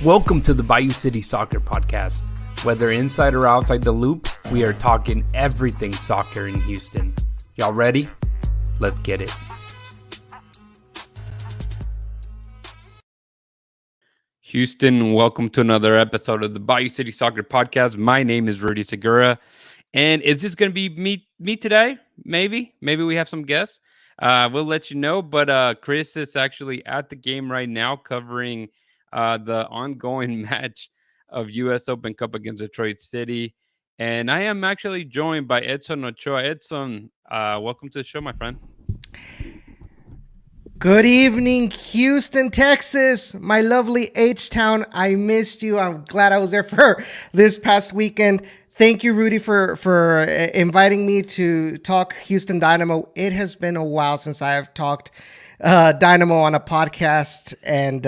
Welcome to the Bayou City Soccer Podcast. Whether inside or outside the loop, we are talking everything soccer in Houston. Y'all ready? Let's get it. Houston, welcome to another episode of the Bayou City Soccer Podcast. My name is Rudy Segura, and is this going to be me today? Maybe we have some guests. We'll let you know, but Chris is actually at the game right now covering the ongoing match of U.S. Open Cup against Detroit City. And I am actually joined by Edson Ochoa. Edson, welcome to the show, my friend. Good evening, Houston, Texas, my lovely H-Town. I missed you. I'm glad I was there for this past weekend. Thank you, Rudy, for inviting me to talk Houston Dynamo. It has been a while since I have talked Dynamo on a podcast, and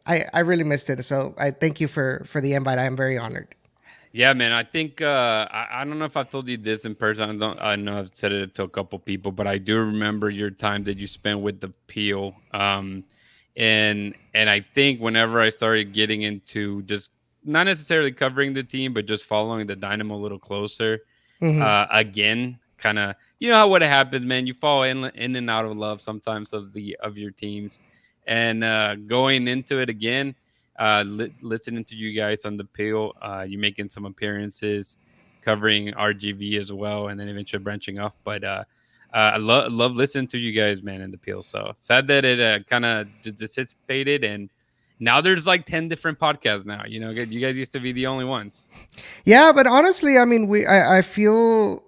I really missed it. So I thank you for the invite. I am very honored. Yeah, man. I think I don't know if I've told you this in person. I know I've said it to a couple people, but I do remember your time that you spent with the Peel. And I think whenever I started getting into just not necessarily covering the team, but just following the Dynamo a little closer, again, kind of, you know how what happens, man. You fall in and out of love sometimes of your teams, and going into it again. Listening to you guys on the Peel, you making some appearances, covering RGV as well, and then eventually branching off. But I love listening to you guys, man, in the Peel. So sad that it kind of just dissipated, and now there's like 10 different podcasts now. You know, you guys used to be the only ones. Yeah, but honestly, I mean, I feel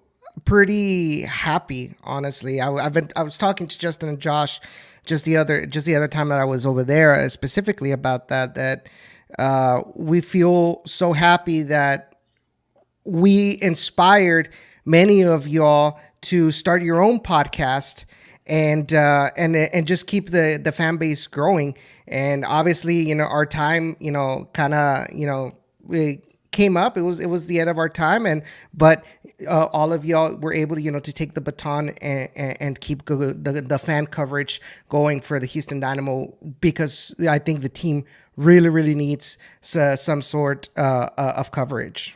pretty happy. Honestly, I was talking to Justin and Josh just the other time that I was over there, specifically about that we feel so happy that we inspired many of y'all to start your own podcast and just keep the fan base growing. And obviously, you know, our time, you know, kind of, you know, we came up. It was the end of our time, but all of y'all were able to, you know, to take the baton and keep the fan coverage going for the Houston Dynamo, because I think the team really needs some sort of coverage.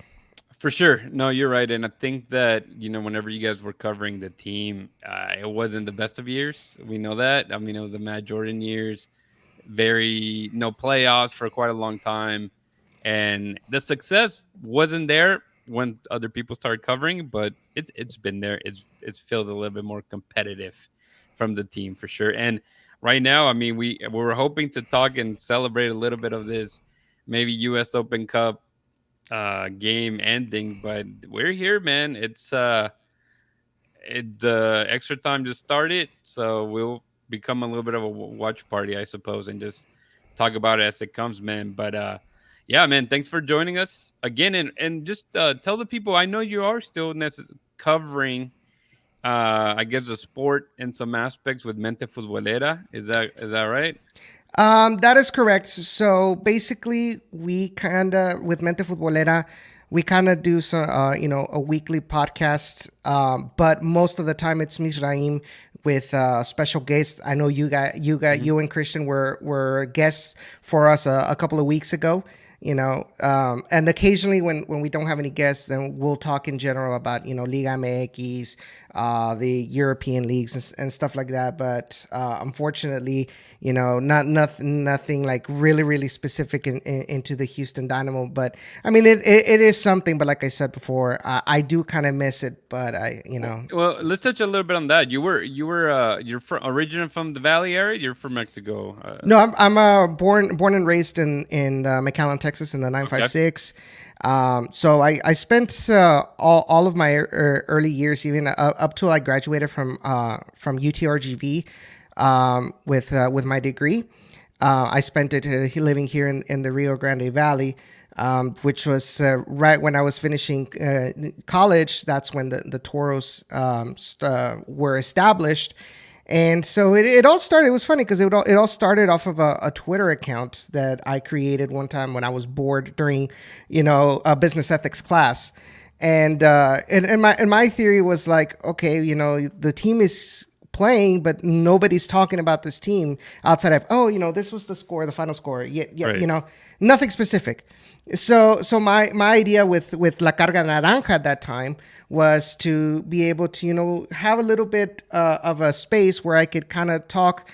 For sure. No, you're right. And I think that, you know, whenever you guys were covering the team, it wasn't the best of years. We know that. I mean, it was the Matt Jordan years, no playoffs for quite a long time. And the success wasn't there when other people started covering, but it's been there. It feels a little bit more competitive from the team for sure. And right now, I mean, we were hoping to talk and celebrate a little bit of this maybe U.S. Open Cup game ending, but we're here, man. It's the extra time just started, so we'll become a little bit of a watch party, I suppose, and just talk about it as it comes, man. But yeah, man, thanks for joining us again. And just tell the people, I know you are still covering, I guess, the sport in some aspects with Mente Futbolera. Is that right? That is correct. So basically, we kind of, with Mente Futbolera, we kind of do some, you know, a weekly podcast. But most of the time it's Mizraim with special guests. I know you and Christian were guests for us a couple of weeks ago. You know, and occasionally when we don't have any guests, then we'll talk in general about, you know, Liga MX, the European leagues and stuff like that. But unfortunately, you know, nothing like really specific into the Houston Dynamo. But I mean, it is something. But like I said before, I do kind of miss it. But you know. Well, let's touch a little bit on that. You're originally from the Valley area. You're from Mexico. No, I'm born and raised in McAllen, Texas, in the 956. Okay. So I spent all of my early years, even up till I graduated from UTRGV with my degree. I spent it living here in the Rio Grande Valley, which was right when I was finishing college. That's when the Toros were established. And so it all started. It was funny because it all started off of a Twitter account that I created one time when I was bored during, you know, a business ethics class. And my theory was like, okay, you know, the team is playing, but nobody's talking about this team outside of, oh, this was the score, the final score. Yeah, yeah, Right. nothing specific. So my idea with La Carga Naranja at that time was to be able to have a little bit of a space where I could kind of talk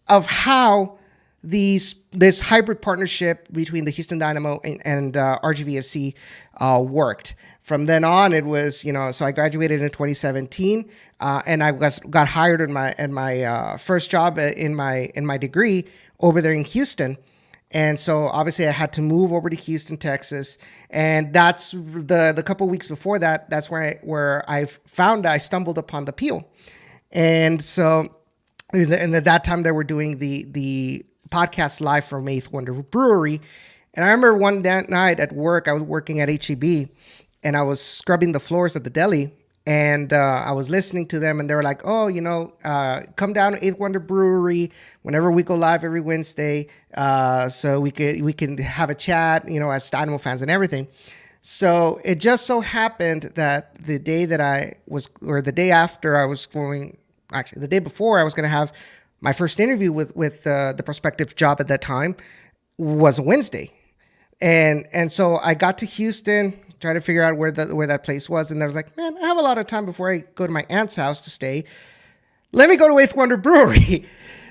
of how this hybrid partnership between the Houston Dynamo and RGVFC worked. From then on, it was so I graduated in 2017, and I got hired in my first job in my degree over there in Houston. And so obviously I had to move over to Houston, Texas, and that's the couple weeks before that. That's where I stumbled upon the Peel, and so and at that time they were doing the podcast live from Eighth Wonder Brewery, and I remember one night at work I was working at HEB, and I was scrubbing the floors at the deli. And I was listening to them, and they were like, "Oh, come down to Eighth Wonder Brewery whenever we go live every Wednesday, so we can have a chat, as Dynamo fans and everything." So it just so happened that the day or the day after I was going, actually the day before I was going to have my first interview with the prospective job at that time was a Wednesday, and so I got to Houston, trying to figure out where that place was, and I was like, man, I have a lot of time before I go to my aunt's house to stay. Let me go to Eighth Wonder Brewery.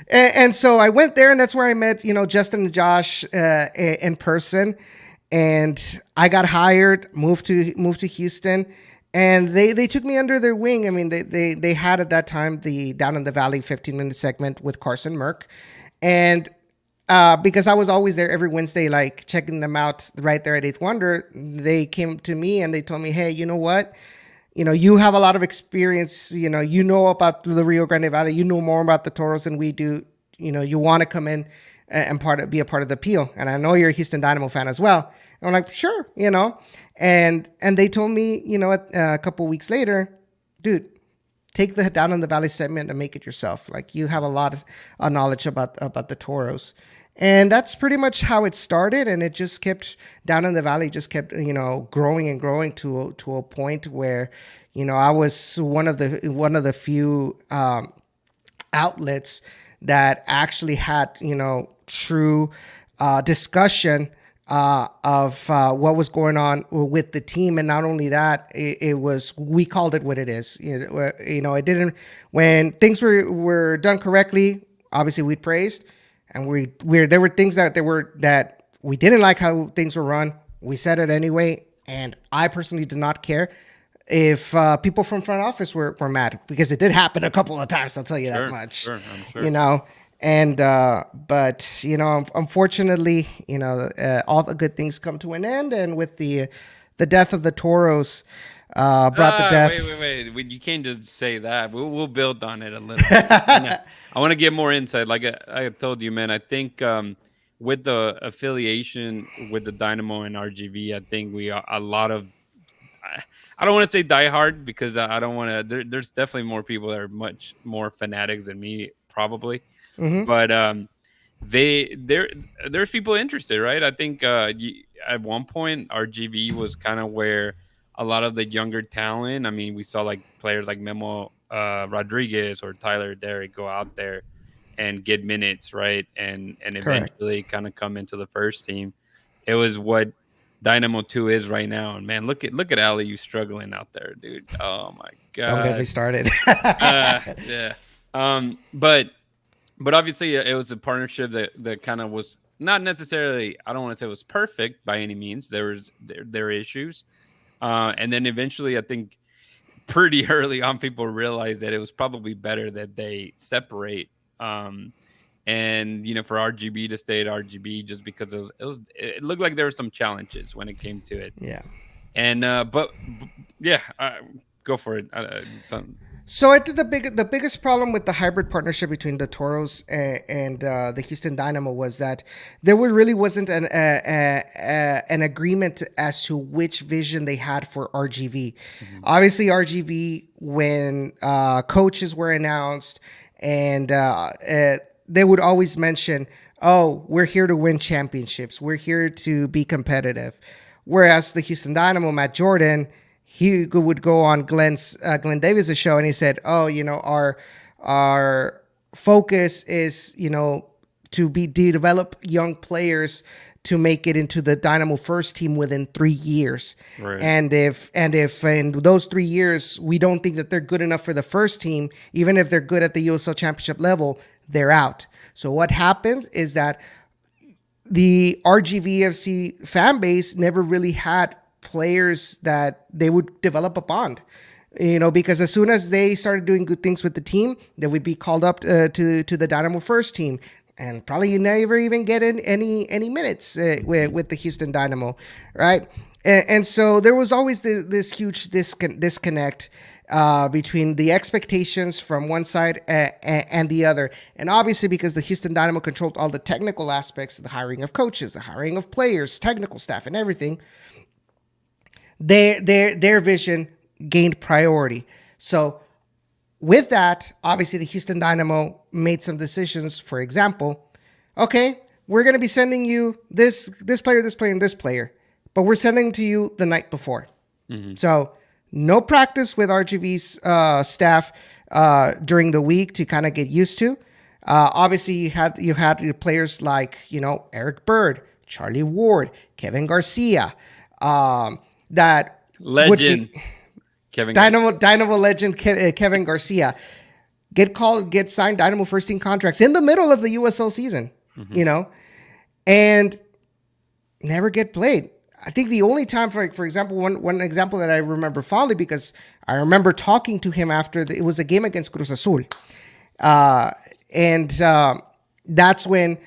And so I went there, and that's where I met, Justin and Josh in person. And I got hired, moved to Houston, and they took me under their wing. I mean, they had at that time the Down in the Valley 15-minute segment with Carson Merck, and because I was always there every Wednesday, like checking them out right there at Eighth Wonder, they came to me and they told me, hey, you know what? You have a lot of experience. You know about the Rio Grande Valley. You know more about the Toros than we do. You want to come in and be a part of the Peel. And I know you're a Houston Dynamo fan as well. And I'm like, sure, And they told me, a couple weeks later, dude, take the Down in the Valley segment and make it yourself. Like, you have a lot of knowledge about the Toros. And that's pretty much how it started. And it just kept, Down in the Valley just kept, growing and growing to a point where, I was one of the few outlets that actually had, true discussion of what was going on with the team. And not only that, we called it what it is. It didn't, when things were done correctly, obviously we praised, and there were things that we didn't like how things were run. We said it anyway. And I personally did not care if people from front office were mad, because it did happen a couple of times. I'll tell you that much, sure, I'm sure. And but unfortunately, all the good things come to an end, and with the death of the Toros, brought the death. Wait! You can't just say that. We'll build on it a little bit. I want to get more insight. Like I told you, man. I think with the affiliation with the Dynamo and RGV, I think we are a lot of. I don't want to say diehard, because I don't want to. There's definitely more people that are much more fanatics than me, probably. Mm-hmm. But there's people interested, right? I think at one point RGV was kind of where a lot of the younger talent. I mean, we saw like players like Memo Rodriguez or Tyler Derrick go out there and get minutes, right? And eventually kind of come into the first team. It was what Dynamo 2 is right now. And man, look at Ali, you struggling out there, dude. Oh my god. Don't get me started. Yeah. But obviously it was a partnership that kind of was not necessarily, I don't want to say it was perfect by any means. There were issues. And then eventually I think pretty early on people realized that it was probably better that they separate. And for RGB to stay at RGB, just because it looked like there were some challenges when it came to it. Yeah. And but yeah, go for it. So I think the biggest problem with the hybrid partnership between the Toros and the Houston Dynamo was that there really wasn't an agreement as to which vision they had for RGV. Mm-hmm. Obviously, RGV, when coaches were announced, and they would always mention, "Oh, we're here to win championships. We're here to be competitive." Whereas the Houston Dynamo, Matt Jordan, he would go on Glenn Davis' show, and he said, "Oh, our focus is, to develop young players to make it into the Dynamo first team within 3 years. Right. And if in those 3 years we don't think that they're good enough for the first team, even if they're good at the USL Championship level, they're out. So what happens is that the RGVFC fan base never really had players that they would develop a bond. Because as soon as they started doing good things with the team, they would be called up to the Dynamo first team, and probably you never even get in any minutes with the Houston Dynamo, right? And so there was always this huge disconnect between the expectations from one side and the other. And obviously, because the Houston Dynamo controlled all the technical aspects, the hiring of coaches, the hiring of players, technical staff, and everything, their vision gained priority. So with that, obviously the Houston Dynamo made some decisions. For example, okay, we're going to be sending you this player, and this player, but we're sending to you the night before. Mm-hmm. So no practice with RGV's staff during the week to kind of get used to. Obviously, you had players like Eric Bird, Charlie Ward, Kevin Garcia, that legend. Dynamo legend Kevin Garcia get signed Dynamo first team contracts in the middle of the USL season, and never get played. I think the only time, for example, one example that I remember fondly, because I remember talking to him after it was a game against Cruz Azul, and that's when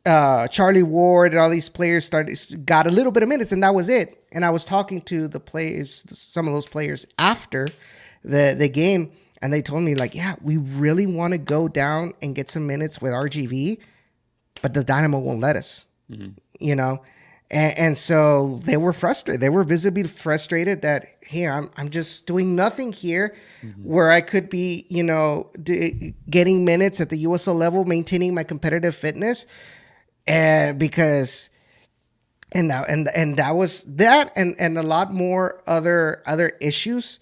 Charlie Ward and all these players got a little bit of minutes, and that was it. And I was talking to the players, some of those players, after the game, and they told me, like, yeah, we really want to go down and get some minutes with RGV, but the Dynamo won't let us. Mm-hmm. And so they were frustrated. They were visibly frustrated that, hey, I'm just doing nothing here, mm-hmm. where I could be, getting minutes at the USL level, maintaining my competitive fitness, because. And that was that, and a lot more other issues,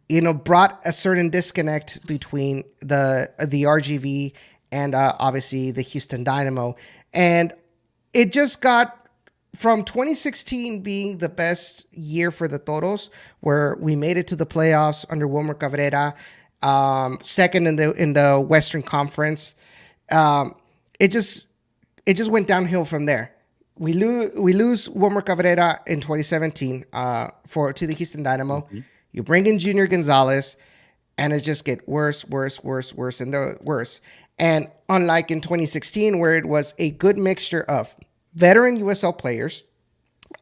brought a certain disconnect between the RGV and obviously the Houston Dynamo, and it just got from 2016 being the best year for the Toros, where we made it to the playoffs under Wilmer Cabrera, second in the Western Conference. It just went downhill from there. We lose Wilmer Cabrera in 2017 to the Houston Dynamo. Mm-hmm. You bring in Junior Gonzalez, and it just get worse, and worse. And unlike in 2016, where it was a good mixture of veteran USL players,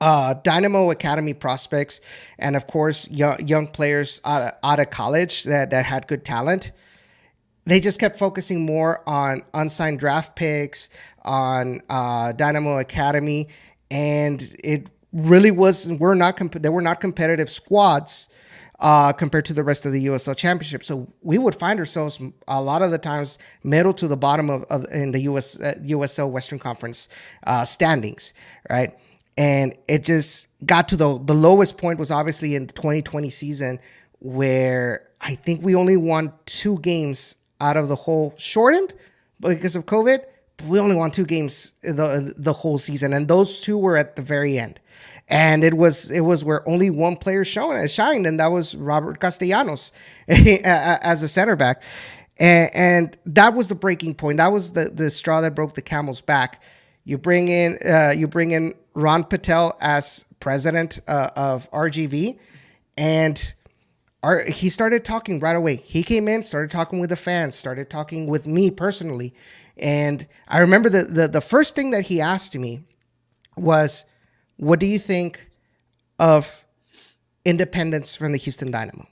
Dynamo Academy prospects, and of course young players out of college that had good talent, they just kept focusing more on unsigned draft picks, on Dynamo Academy, and it really was. They were not competitive squads compared to the rest of the USL Championship. So we would find ourselves a lot of the times middle to the bottom of in the USL Western Conference standings, right? And it just got to the lowest point was obviously in the 2020 season, where I think we only won 2 games out of the whole, shortened because of COVID. But we only won 2 games the whole season, and those 2 were at the very end. And it was where only one player shined, and that was Robert Castellanos as a center back. And that was the breaking point. That was the straw that broke the camel's back. You bring in Ron Patel as president of RGV, and he started talking right away. He came in, started talking with the fans, started talking with me personally. And I remember the first thing that he asked me was, what do you think of independence from the Houston Dynamo?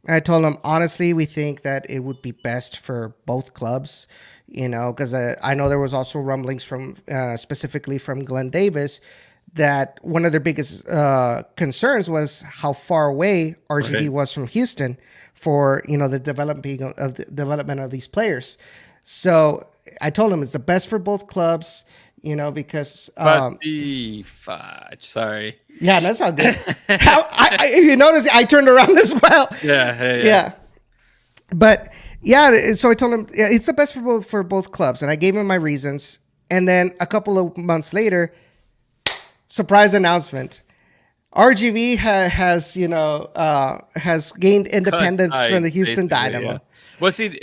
I told him, honestly, we think that it would be best for both clubs, because I know there was also rumblings from specifically from Glenn Davis that one of their biggest concerns was how far away RGV was from Houston for the development of these players. So I told him it's the best for both clubs, because fudge. Sorry. Yeah, that's all good. If you notice, I turned around as well. Yeah. But yeah, so I told him, yeah, it's the best for both clubs, and I gave him my reasons. And then a couple of months later, surprise announcement: RGV has has gained Cut independence from ties, the Houston basically, yeah. Dynamo. Well, see,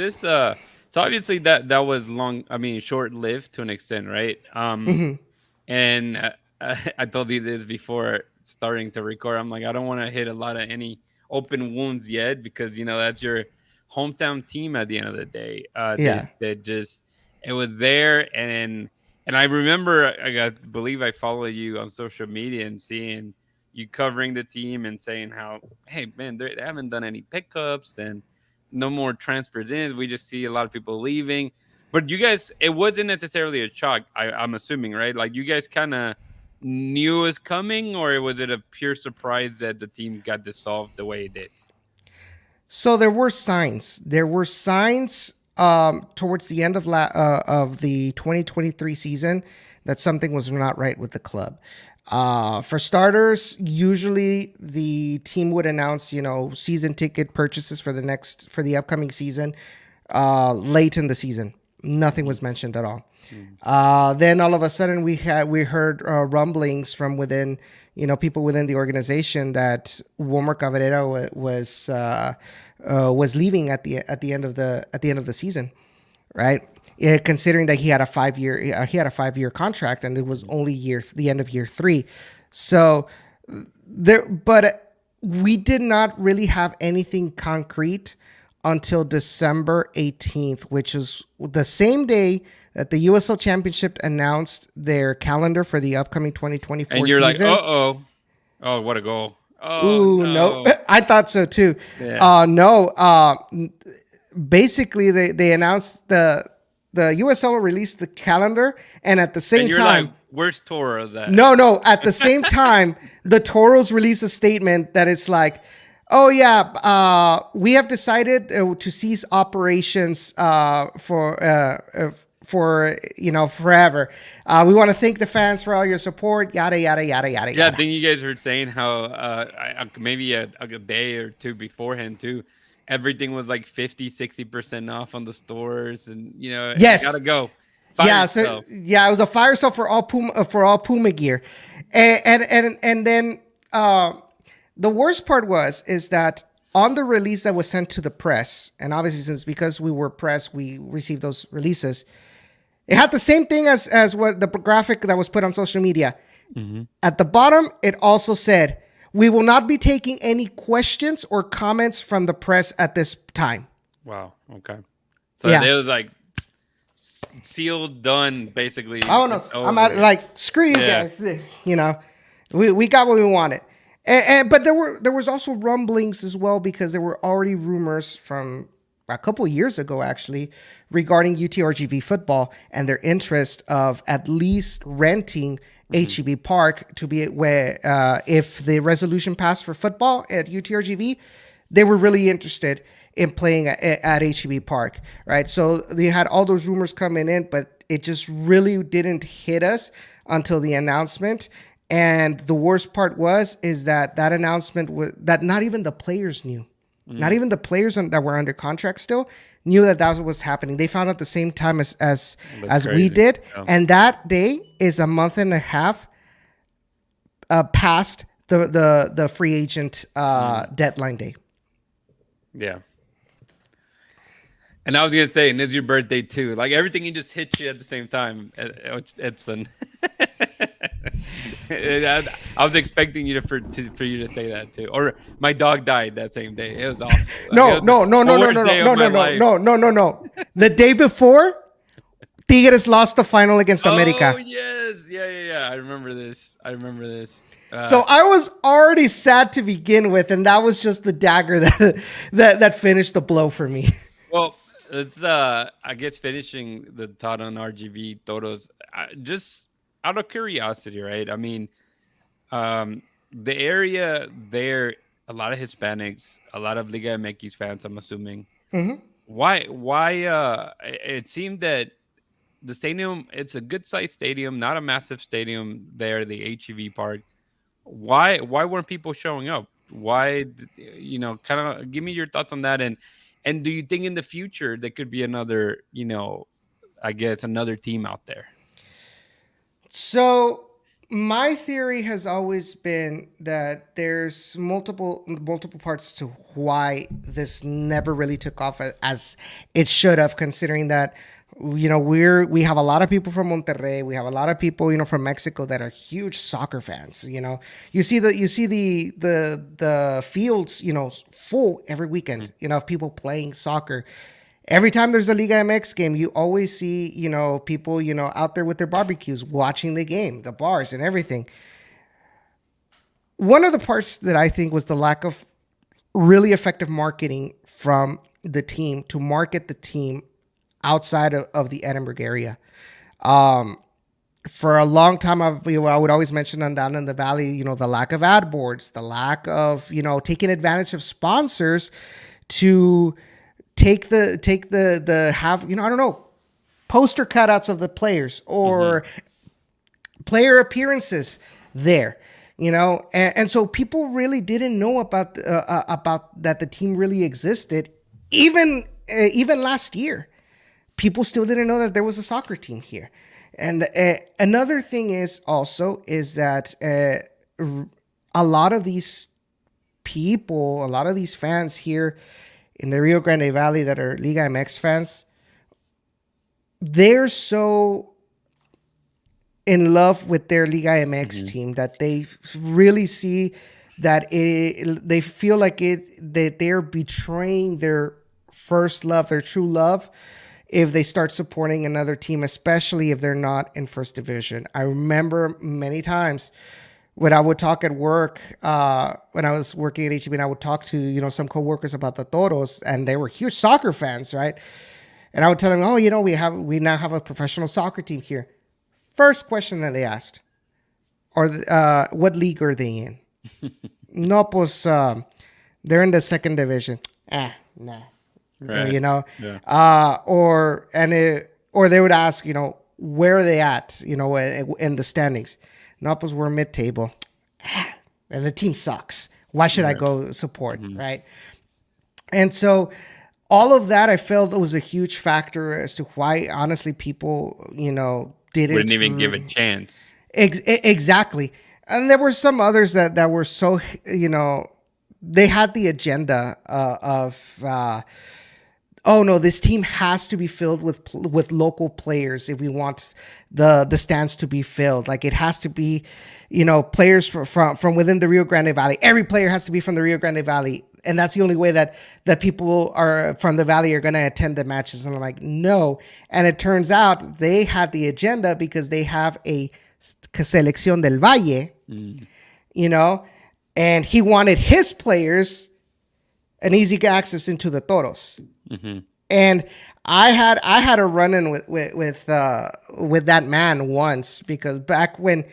so obviously that was long. I mean, short lived to an extent, right? And I told you this before starting to record. I'm like, I don't want to hit a lot of any open wounds yet because that's your hometown team at the end of the day. Yeah. That just it was there, and I remember believe I followed you on social media and seeing you covering the team and saying how, hey man, they haven't done any pickups and no more transfers in. We just see a lot of people leaving. But you guys, it wasn't necessarily a shock. I'm assuming, right? Like you guys kind of knew it was coming, or was it a pure surprise that the team got dissolved the way it did? So there were signs. There were signs towards the end of the 2023 season that something was not right with the club. For starters, usually the team would announce, season ticket purchases for the upcoming season late in the season. Nothing was mentioned at all. Mm. Then all of a sudden we heard rumblings from within, people within the organization that Wilmer Cabrera was leaving at the end of the season, right? Considering that he had a 5 year contract and it was only the end of year 3, so but we did not really have anything concrete until December 18th, which is the same day that the USL Championship announced their calendar for the upcoming 2024 And you're like, season. oh, what a goal! Oh Ooh, no, no, I thought so too. yeah. No, basically they announced the USL released the calendar, and at the And same you're like, time, where's Toros at? no, at the same time, the Toros released a statement that it's like, oh yeah, we have decided to cease operations for forever. We want to thank the fans for all your support. Yada yada yada yada Yeah, yada. then you guys were saying how maybe a day or two beforehand too, everything was like 50, 60% off on the stores, and you gotta Yes, go fire yeah. So yourself. yeah, it was a fire sale for all Puma gear, and then the worst part is that on the release that was sent to the press, and obviously since because we were press, we received those releases. It had the same thing as what the graphic that was put on social media. Hmm. At the bottom, it also said, "We will not be taking any questions or comments from the press at this time." Wow. Okay. So Yeah. it was like sealed, done. Basically, I don't know. it's I'm at over. like screw you Yeah. guys. We got what we wanted, but there was also rumblings as well because there were already rumors from a couple of years ago actually regarding UTRGV football and their interest of at least renting Hmm. HEB Park to be where if the resolution passed for football at UTRGV, they were really interested in playing at HEB Park, right? So they had all those rumors coming in, but it just really didn't hit us until the announcement. And the worst part is that announcement was that not even the players knew. Not even the players that were under contract still knew that that was what's happening. They found out the same time That's as we crazy. did, Yeah. and that day is a month and a half past the free agent Mm. deadline day. Yeah. And I was gonna say, and it's your birthday too. Like everything, he just hit you at the same time. Edson. I was expecting you for you to say that too. Or my dog died that same day. It was awful. Like No, it was no, no, the no, no, worst no, no, day of no, my no, no, life. no, no, no, no. The day before, Tigres lost the final against Oh America. yes, yeah. I remember this. I remember this. So I was already sad to begin with, and that was just the dagger that finished the blow for me. Well, it's I guess finishing the thought on RGB Totos, just out of curiosity, right? I mean, um, the area there, a lot of Hispanics, a lot of Liga MX fans. I'm assuming. Hmm. Why? It seemed that the stadium, it's a good sized stadium, not a massive stadium. There, the HEV Park. Why weren't people showing up? Why? Kind of give me your thoughts on that, And do you think in the future there could be another, I guess another team out there? So my theory has always been that there's multiple parts to why this never really took off as it should have, considering that we have a lot of people from Monterrey, we have a lot of people from Mexico that are huge soccer fans. You see the fields full every weekend, of people playing soccer. Every time there's a Liga MX game, you always see, people, out there with their barbecues watching the game, the bars and everything. One of the parts that I think was the lack of really effective marketing from the team to market the team outside of the Edinburgh area. For a long time, I would always mention on down in the valley, the lack of ad boards, the lack of, taking advantage of sponsors to take the have, I don't know, poster cutouts of the players or player appearances there. And so people really didn't know about that the team really existed. Even last year, people still didn't know that there was a soccer team here. And another thing is that a lot of these people, a lot of these fans here in the Rio Grande Valley that are Liga MX fans, they're so in love with their Liga MX team that they really see that they feel like that they're betraying their first love, their true love, if they start supporting another team, especially if they're not in first division. I remember many times when I would talk at work, when I was working at HEB, and I would talk to, some coworkers about the Toros, and they were huge soccer fans, right? And I would tell them, oh, we now have a professional soccer team here. First question that they asked, what league are they in? No, pues, they're in the second division. Nah. Right. Yeah. Or they would ask, where are they at, in the standings? No, pues we're mid-table. And the team sucks. Why should I go support, right? And so all of that, I felt was a huge factor as to why, honestly, people, wouldn't even give a chance. Exactly. And there were some others that were so, they had the agenda of oh no, this team has to be filled with local players if we want the stands to be filled. Like it has to be, players from within the Rio Grande Valley. Every player has to be from the Rio Grande Valley. And that's the only way that people are from the Valley are going to attend the matches. And I'm like, no. And it turns out they had the agenda because they have a Selección del Valle, and he wanted his players an easy access into the Toros. And I had a run-in with that man once, because back when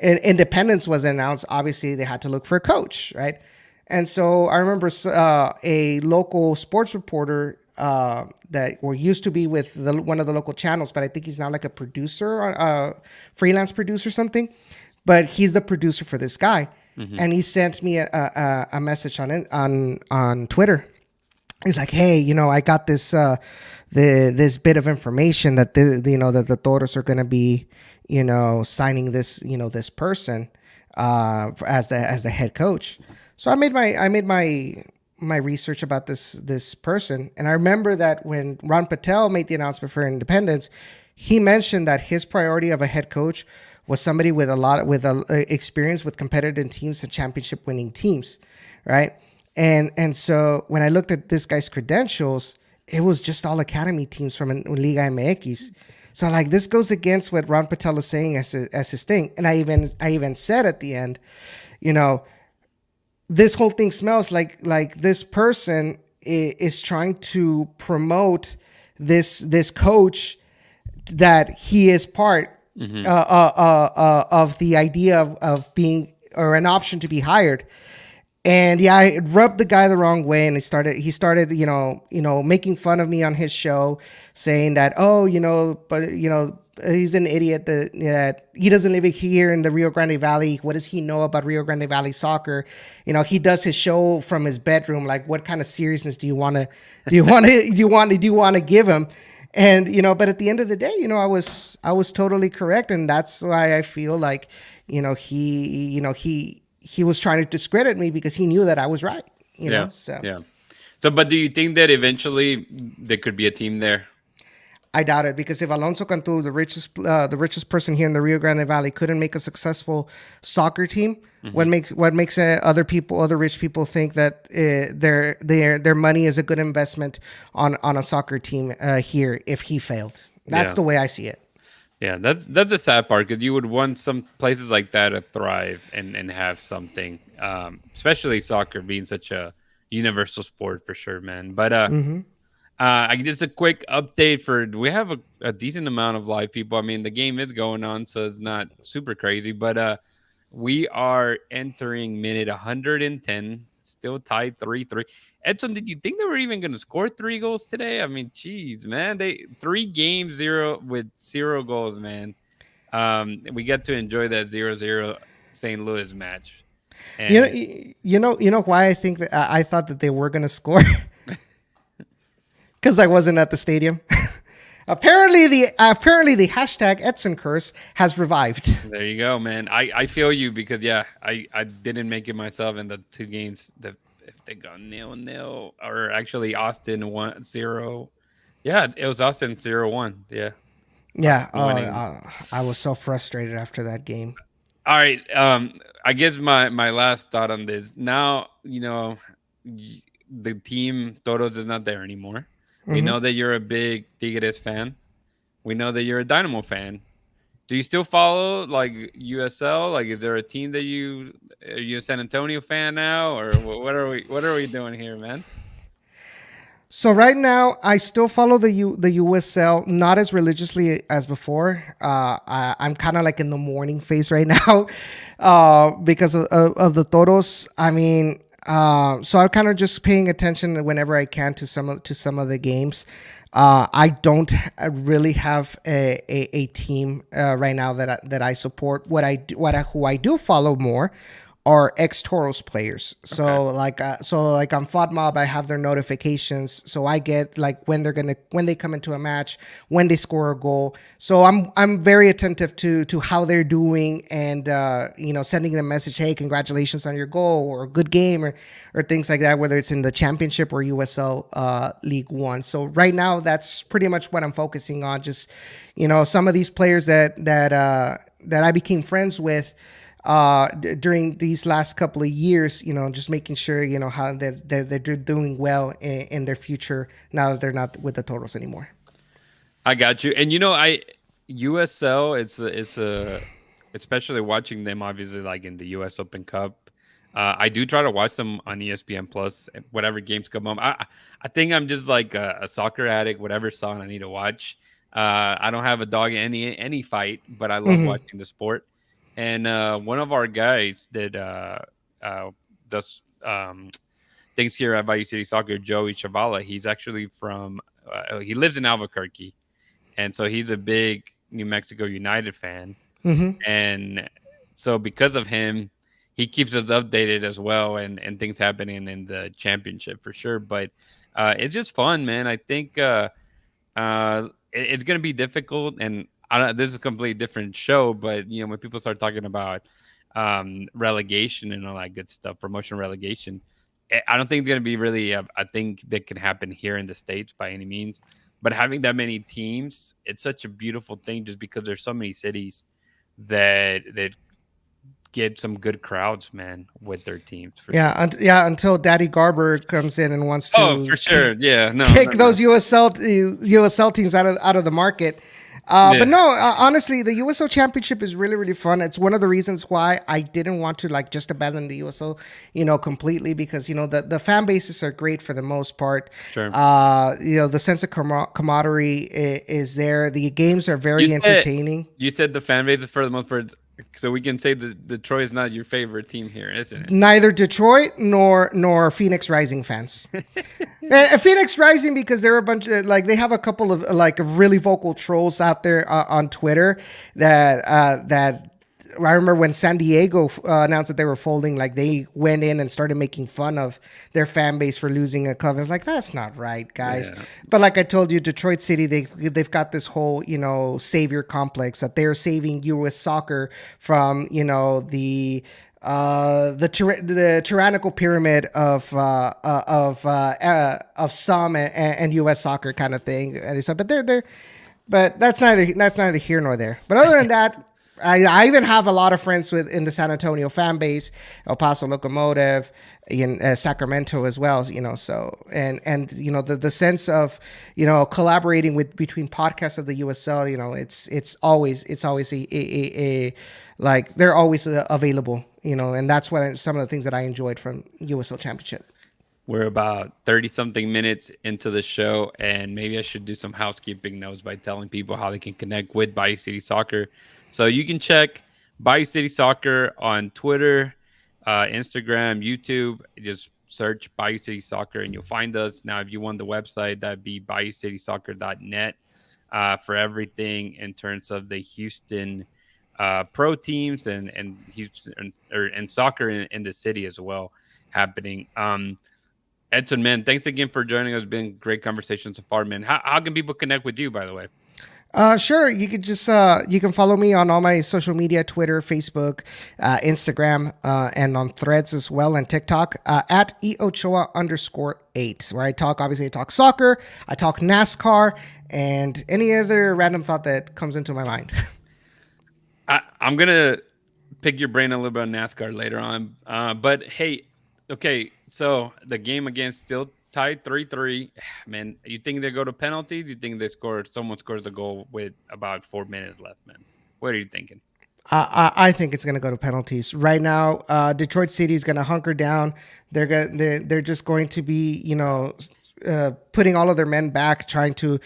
Independence was announced, obviously they had to look for a coach, right? And so I remember a local sports reporter used to be with one of the local channels, but I think he's now like a producer, freelance producer or something. But he's the producer for this guy, and he sent me a message on Twitter. He's like, hey, I got this this bit of information that that the Toros are going to be, signing this, this person as the head coach. So I made my research about this person, and I remember that when Ron Patel made the announcement for Independence, he mentioned that his priority of a head coach was somebody with experience with competitive teams and championship winning teams, right? And so when I looked at this guy's credentials, it was just all academy teams from Liga MX. So like this goes against what Ron Patel is saying as his thing. And I even said at the end, this whole thing smells like this person is trying to promote this coach that he is part of the idea of being, or an option to be hired. And yeah, it rubbed the guy the wrong way, and he started, making fun of me on his show, saying that, he's an idiot that he doesn't live here in the Rio Grande Valley. What does he know about Rio Grande Valley soccer? He does his show from his bedroom. Like, what kind of seriousness do you want to give him? And but at the end of the day, I was totally correct, and that's why I feel like he was trying to discredit me because he knew that I was right. Yeah, So yeah. So, but do you think that eventually there could be a team there? I doubt it, because if Alonso Cantu, the richest person here in the Rio Grande Valley, couldn't make a successful soccer team, Hmm. what makes other rich people think that their money is a good investment on a soccer team here if he failed? That's Yeah, the way I see it. yeah. That's a sad part because you would want some places like that to thrive and have something, especially soccer being such a universal sport for sure, man. But I just a quick update for we have a decent amount of live people. I mean, the game is going on, so it's not super crazy, but we are entering minute 110, still tied 3-3. Edson, did you think they were even going to score 3 goals today? I mean, geez, man, they 3 games zero with 0 goals, man. We get to enjoy that 0-0 St. Louis match, You know, and why I think that I thought that they were gonna score because I wasn't at the stadium. Apparently the hashtag Edson curse has revived. there you go, man. I feel you because yeah, I didn't make it myself in the 2 games that if they go 0-0 or actually Austin 1-0. Yeah, it was Austin 0-1. Yeah, Yeah, Austin winning. I was so frustrated after that game. All right. I guess my last thought on this. Now the team Toros is not there anymore. We Hmm. know that you're a big Tigres fan. We know that you're a Dynamo fan. Do you still follow like USL? Like, is there a team that are you a San Antonio fan now, or what are we doing here, man? So right now, I still follow the USL, not as religiously as before. I'm kind of like in the mourning phase right now, because of the Toros. I mean, so I'm kind of just paying attention whenever I can to some of the games. I don't really have a team right now that I support. Who I do follow more are ex Toros players. Okay. So like on FODMob, I have their notifications, so I get like when they come into a match, when they score a goal. So I'm very attentive to how they're doing, and sending them a message, hey, congratulations on your goal or a good game, or things like that, whether it's in the championship or USL League One. So right now, that's pretty much what I'm focusing on. Just some of these players that I became friends with during these last couple of years, just making sure, how they're doing well in their future now that they're not with the Toros anymore. I got you. And I USL. It's a especially watching them obviously like in the U.S. Open Cup. I do try to watch them on ESPN Plus. Whatever games come up. I think I'm just like a soccer addict. Whatever song I need to watch. I don't have a dog in any fight, but I love Hmm. watching the sport. And one of our guys that does things here at Bayou City Soccer, Joey Chavala. He's actually from. He lives in Albuquerque, and so he's a big New Mexico United fan. Hmm. And so because of him, he keeps us updated as well, and things happening in the championship for sure. But it's just fun, man. I think it's going to be difficult, and this is a completely different show. But when people start talking about relegation and all that good stuff, promotion relegation, I don't think it's going to be really a thing that can happen here in the States by any means. But having that many teams, it's such a beautiful thing just because there's so many cities that get some good crowds, man, with their teams for sure. Yeah, until Daddy Garber comes in and wants Oh, to for sure. Yeah. No, kick no, no. those USL teams out of the market. Yeah. But no, honestly, the USL Championship is really, really fun. It's one of the reasons why I didn't want to like just abandon the USL, completely, because the fan bases are great for the most part. Sure. The sense of camaraderie is there. The games are You very said entertaining. you said the fan base for the most part. So we can say that Detroit is not your favorite team here, isn't Neither Detroit nor Phoenix Rising fans. Phoenix Rising, because there are a bunch of, like, they have a couple of like really vocal trolls out there on Twitter that I remember when San Diego announced that they were folding, like they went in and started making fun of their fan base for losing a club. And it's like, that's not right, guys. it? But like I told you, Detroit City, they've got this whole, savior complex that they're saving U.S. soccer from, the tyrannical pyramid of some and U.S. soccer kind of thing. And so, but that's neither here nor there. But other than that, I even have a lot of friends in the San Antonio fan base, El Paso Locomotive, in Sacramento as well. So the sense of collaborating between podcasts of the USL. It's always a like they're always available. And that's some of the things that I enjoyed from USL Championship. We're about 30 something minutes into the show, and maybe I should do some housekeeping notes by telling people how they can connect with Bayou City Soccer. So you can check Bayou City Soccer on Twitter, Instagram, YouTube. Just search Bayou City Soccer and you'll find us. Now, if you want the website, that'd be BayouCitySoccer.net for everything in terms of the Houston pro teams and Houston and soccer in the city as well happening. Edson, man, thanks again for joining us. It's been great conversation so far, man. How can people connect with you, by the way? Sure. You could just you can follow me on all my social media: Twitter, Facebook, Instagram, and on Threads as well, and TikTok at eochoa_8, where I talk soccer, I talk NASCAR, and any other random thought that comes into my mind. I'm gonna pick your brain a little bit on NASCAR later on, but hey, okay, so the game again still tied 3-3. Man, you think they go to penalties? You think someone scores a goal with about 4 minutes left, man? What are you thinking? I think it's going to go to penalties right now. Detroit City is going to hunker down. They're just going to be putting all of their men back, trying to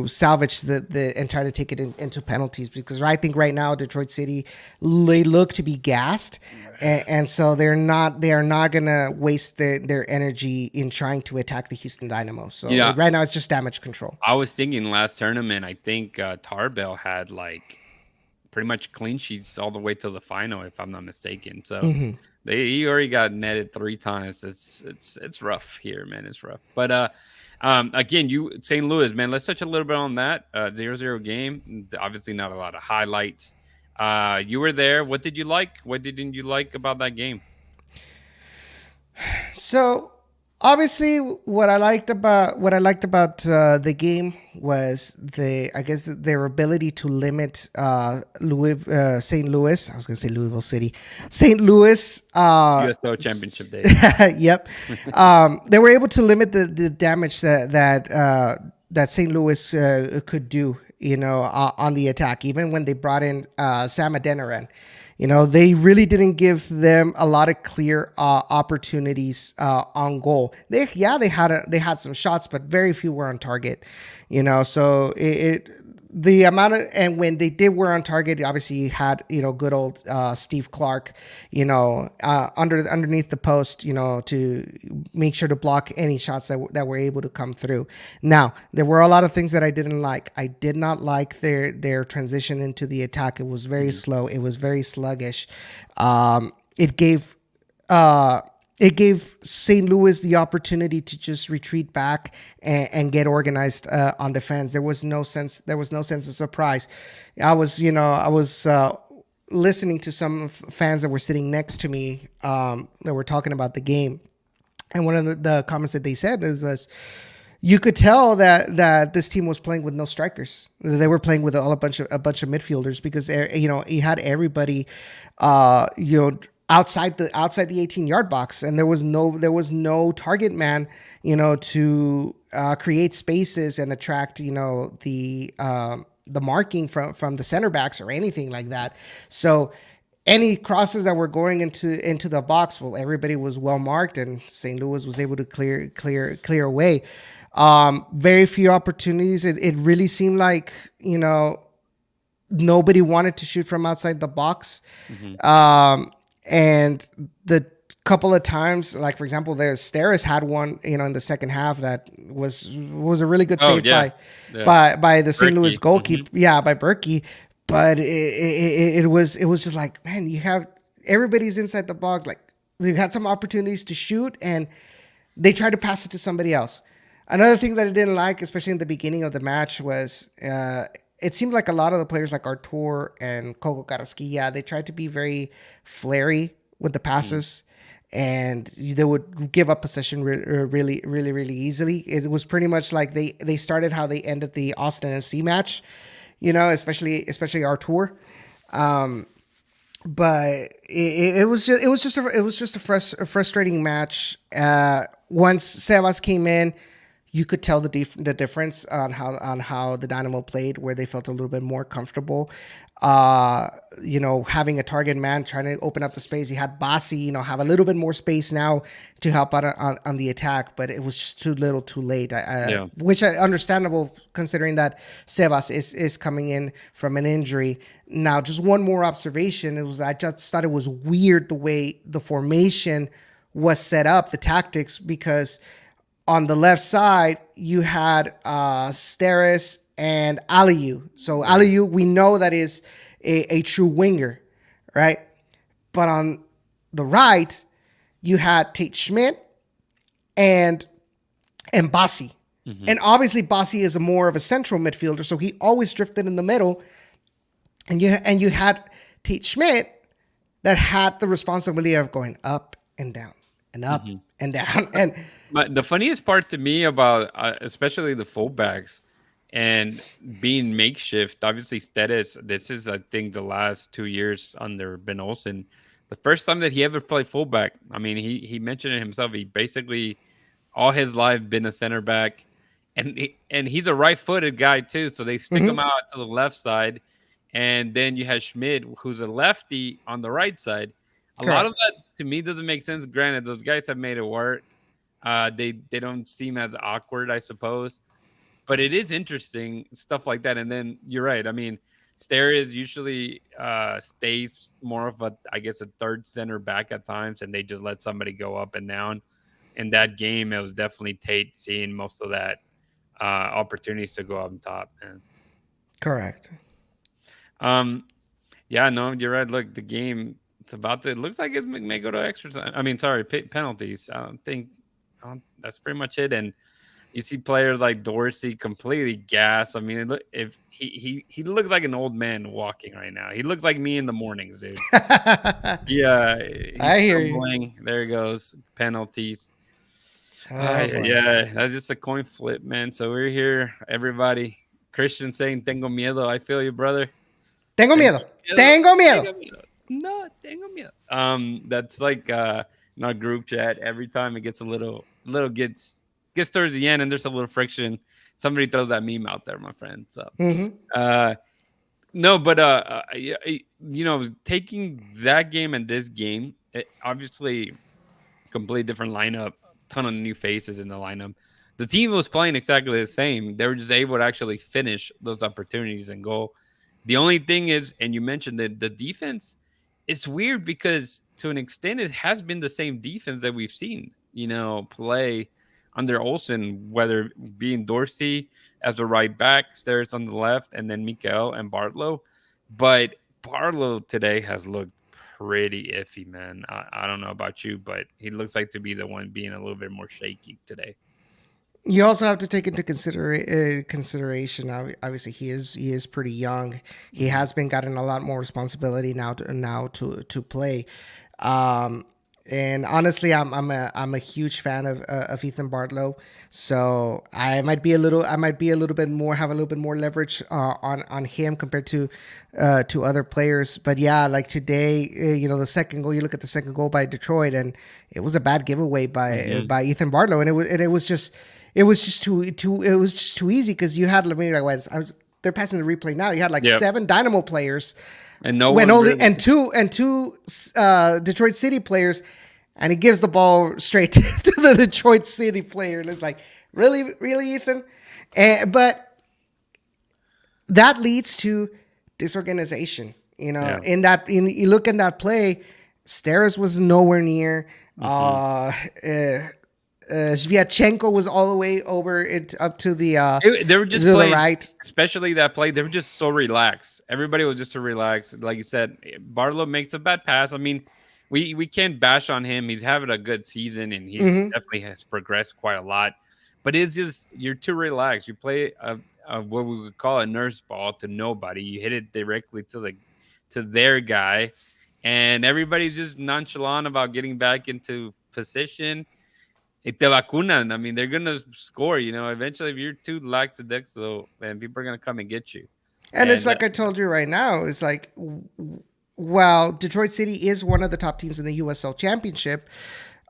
salvage and try to take it into penalties, because I think right now Detroit City, they look to be gassed, and so they are not going to waste their energy in trying to attack the Houston Dynamo. So right now it's just damage control. I was thinking last tournament, I think Tarbell had like pretty much clean sheets all the way to the final, if I'm not mistaken. So he already got netted 3 times. It's rough here, man. It's rough. But again, St. Louis, man. Let's touch a little bit on that 0-0 game. Obviously, not a lot of highlights. You were there. What did you like? What didn't you like about that game? So obviously, what I liked about the game was their ability to limit St. Louis. I was going to say Louisville City, St. Louis. USO Championship Day. Yep. They were able to limit the damage that St. Louis could do, on the attack, even when they brought in Sam Adeniran. They really didn't give them a lot of clear opportunities on goal. They had some shots, but very few were on target. So the amount of, and when they did were on target, obviously you had good old Steve Clark, underneath the post, to make sure to block any shots that were able to come through. Now, there were a lot of things that I didn't like. I did not like their transition into the attack. It was very slow. It was very sluggish. It gave St. Louis the opportunity to just retreat back and get organized on defense. There was no sense of surprise. I was listening to some fans that were sitting next to me that were talking about the game, and one of the comments that they said is you could tell that this team was playing with no strikers. They were playing with a bunch of midfielders, because you had everybody outside the 18-yard box, and there was no target man, to create spaces and attract the marking from the center backs or anything like that. So any crosses that were going into the box, well, everybody was well marked, and St. Louis was able to clear away. Very few opportunities. It really seemed like nobody wanted to shoot from outside the box. Hmm. And the couple of times, like for example, there's Steris had one, in the second half that was a really good Oh save yeah, by yeah. the St. Louis Berkey. Hmm. goalkeeper, yeah, by Berkey. But it was just like, man, you have everybody's inside the box. Like they've had some opportunities to shoot, and they tried to pass it to somebody else. Another thing that I didn't like, especially in the beginning of the match, was it seemed like a lot of the players, like Artur and Coco Carrasquilla, they tried to be very flary with the Hmm. passes, and they would give up possession really, really, really easily. It was pretty much like they started how they ended the Austin FC match, especially Artur. But it was just a frustrating match. Once Sebas came in, you could tell the difference on how the Dynamo played, where they felt a little bit more comfortable. Having a target man trying to open up the space. You had Bassi, have a little bit more space now to help out on the attack, but it was just too little, too late. Yeah. Which understandable considering that Sebas is coming in from an injury. Now, just one more observation. I just thought it was weird the way the formation was set up, the tactics, because on the left side, you had Steris and Aliu. So Yeah. Aliu, we know that is a true winger, right? But on the right, you had Tate Schmidt and Bassi. Hmm. And obviously Bassi is more of a central midfielder, so he always drifted in the middle. And you had Tate Schmidt that had the responsibility of going up and down and up Hmm. and down. And But the funniest part to me about especially the fullbacks and being makeshift, obviously Stedes, this is I think the last 2 years under Ben Olsen, the first time that he ever played fullback. I mean, he mentioned it himself. He basically all his life been a center back, and he's a right-footed guy too. So they stick him mhm, out to the left side, and then you have Schmidt, who's a lefty on the right side. A lot of correct. that to me doesn't make sense. Granted, those guys have made it work. They don't seem as awkward, I suppose, but it is interesting stuff like that. And then you're right. I mean, Steris usually stays more of a, I guess, a third center back at times, and they just let somebody go up and down. In that game, it was definitely Tate seeing most of that opportunities to go up on top. And Correct. um, yeah, no, you're right. Look, the game it's about to. It looks like it may go to extra time. I mean, sorry, penalties. I don't think. That's pretty much it. And you see players like Dorsey completely gas. I mean, if he looks like an old man walking right now. He looks like me in the mornings, dude. Yeah, he's I hear you. stumbling. There he goes. Penalties. Oh boy. Yeah, that's just a coin flip, man. So we're here, everybody. Christian saying "Tengo miedo." I feel you, brother. Tengo Tengo miedo. miedo. Tengo miedo. Tengo miedo. No, tengo miedo. That's like in our group chat. Every time it gets a little gets towards the end, and there's a little friction. Somebody throws that meme out there, my friend. So, Hmm. uh, no, but yeah, taking that game and this game, obviously completely different lineup, ton of new faces in the lineup. The team was playing exactly the same. They were just able to actually finish those opportunities and goal. The only thing is, and you mentioned that the defense, it's weird because to an extent it has been the same defense that we've seen, play under Olsen, whether being Dorsey as a right back, Stairs on the left, and then Mikael and Bartlow. But Barlow today has looked pretty iffy, man. I don't know about you, but he looks like to be the one being a little bit more shaky today. You also have to take into consideration. Obviously, he is pretty young. He Mhm. has been gotten a lot more responsibility now to play. Um, and honestly, I'm a huge fan of Ethan Bartlow. So I might be a little bit more have a little bit more leverage on him compared to other players. But yeah, like today, the second goal. You look at the second goal by Detroit, and it was a bad giveaway by Mhm. by Ethan Bartlow, and it was just too easy because you had, let me like they're passing the replay now. You had like Yep. seven Dynamo players And no when one only really. and two Detroit City players, and he gives the ball straight to the Detroit City player, and it's like, really, really, Ethan. But that leads to disorganization. Yeah. You look in that play, Steres was nowhere near. Hmm. Sviatchenko was all the way over it up to the They were just to the playing, right. especially that play. They were just so relaxed. Everybody was just so relaxed. Like you said, Barlow makes a bad pass. I mean, we can't bash on him. He's having a good season, and he's Hmm. definitely has progressed quite a lot. But it's just you're too relaxed. You play a what we would call a nurse ball to nobody. You hit it directly to their guy, and everybody's just nonchalant about getting back into position. Te vacunan. I mean, they're gonna score. Eventually, if you're too lackadaisical, man, people are gonna come and get you. And it's And like I told you right now. It's like, while Detroit City is one of the top teams in the USL Championship,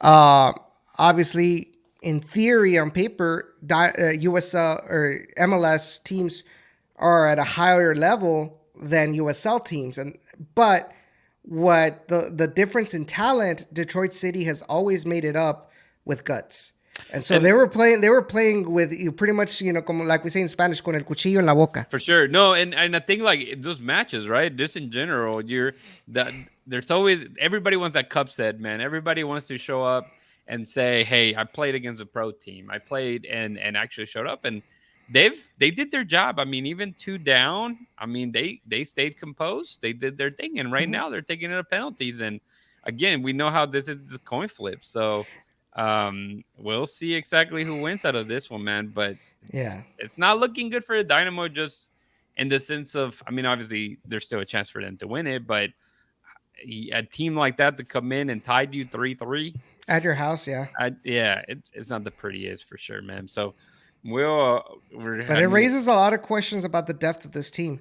uh, obviously, in theory, on paper, USL or MLS teams are at a higher level than USL teams, and but what the difference in talent, Detroit City has always made it up with guts. And so and they were playing with pretty much, como like we say in Spanish, con el cuchillo en la boca. For sure. No, and I think like those matches, right? Just in general, you're that there's always everybody wants that cup set, man. Everybody wants to show up and say, "Hey, I played against a pro team. I played and actually showed up." And they did their job. I mean, even two down, I mean, they stayed composed. They did their thing, and right Hmm. now they're taking it to penalties. And again, we know how this is the coin flip. So we'll see exactly who wins out of this one, man. But Yeah. it's not looking good for the Dynamo, just in the sense of, I mean, obviously there's still a chance for them to win it, but a team like that to come in and tied you 3-3, At your house, yeah. yeah, it's not the prettiest for sure, man. So we'll But I it mean, raises a lot of questions about the depth of this team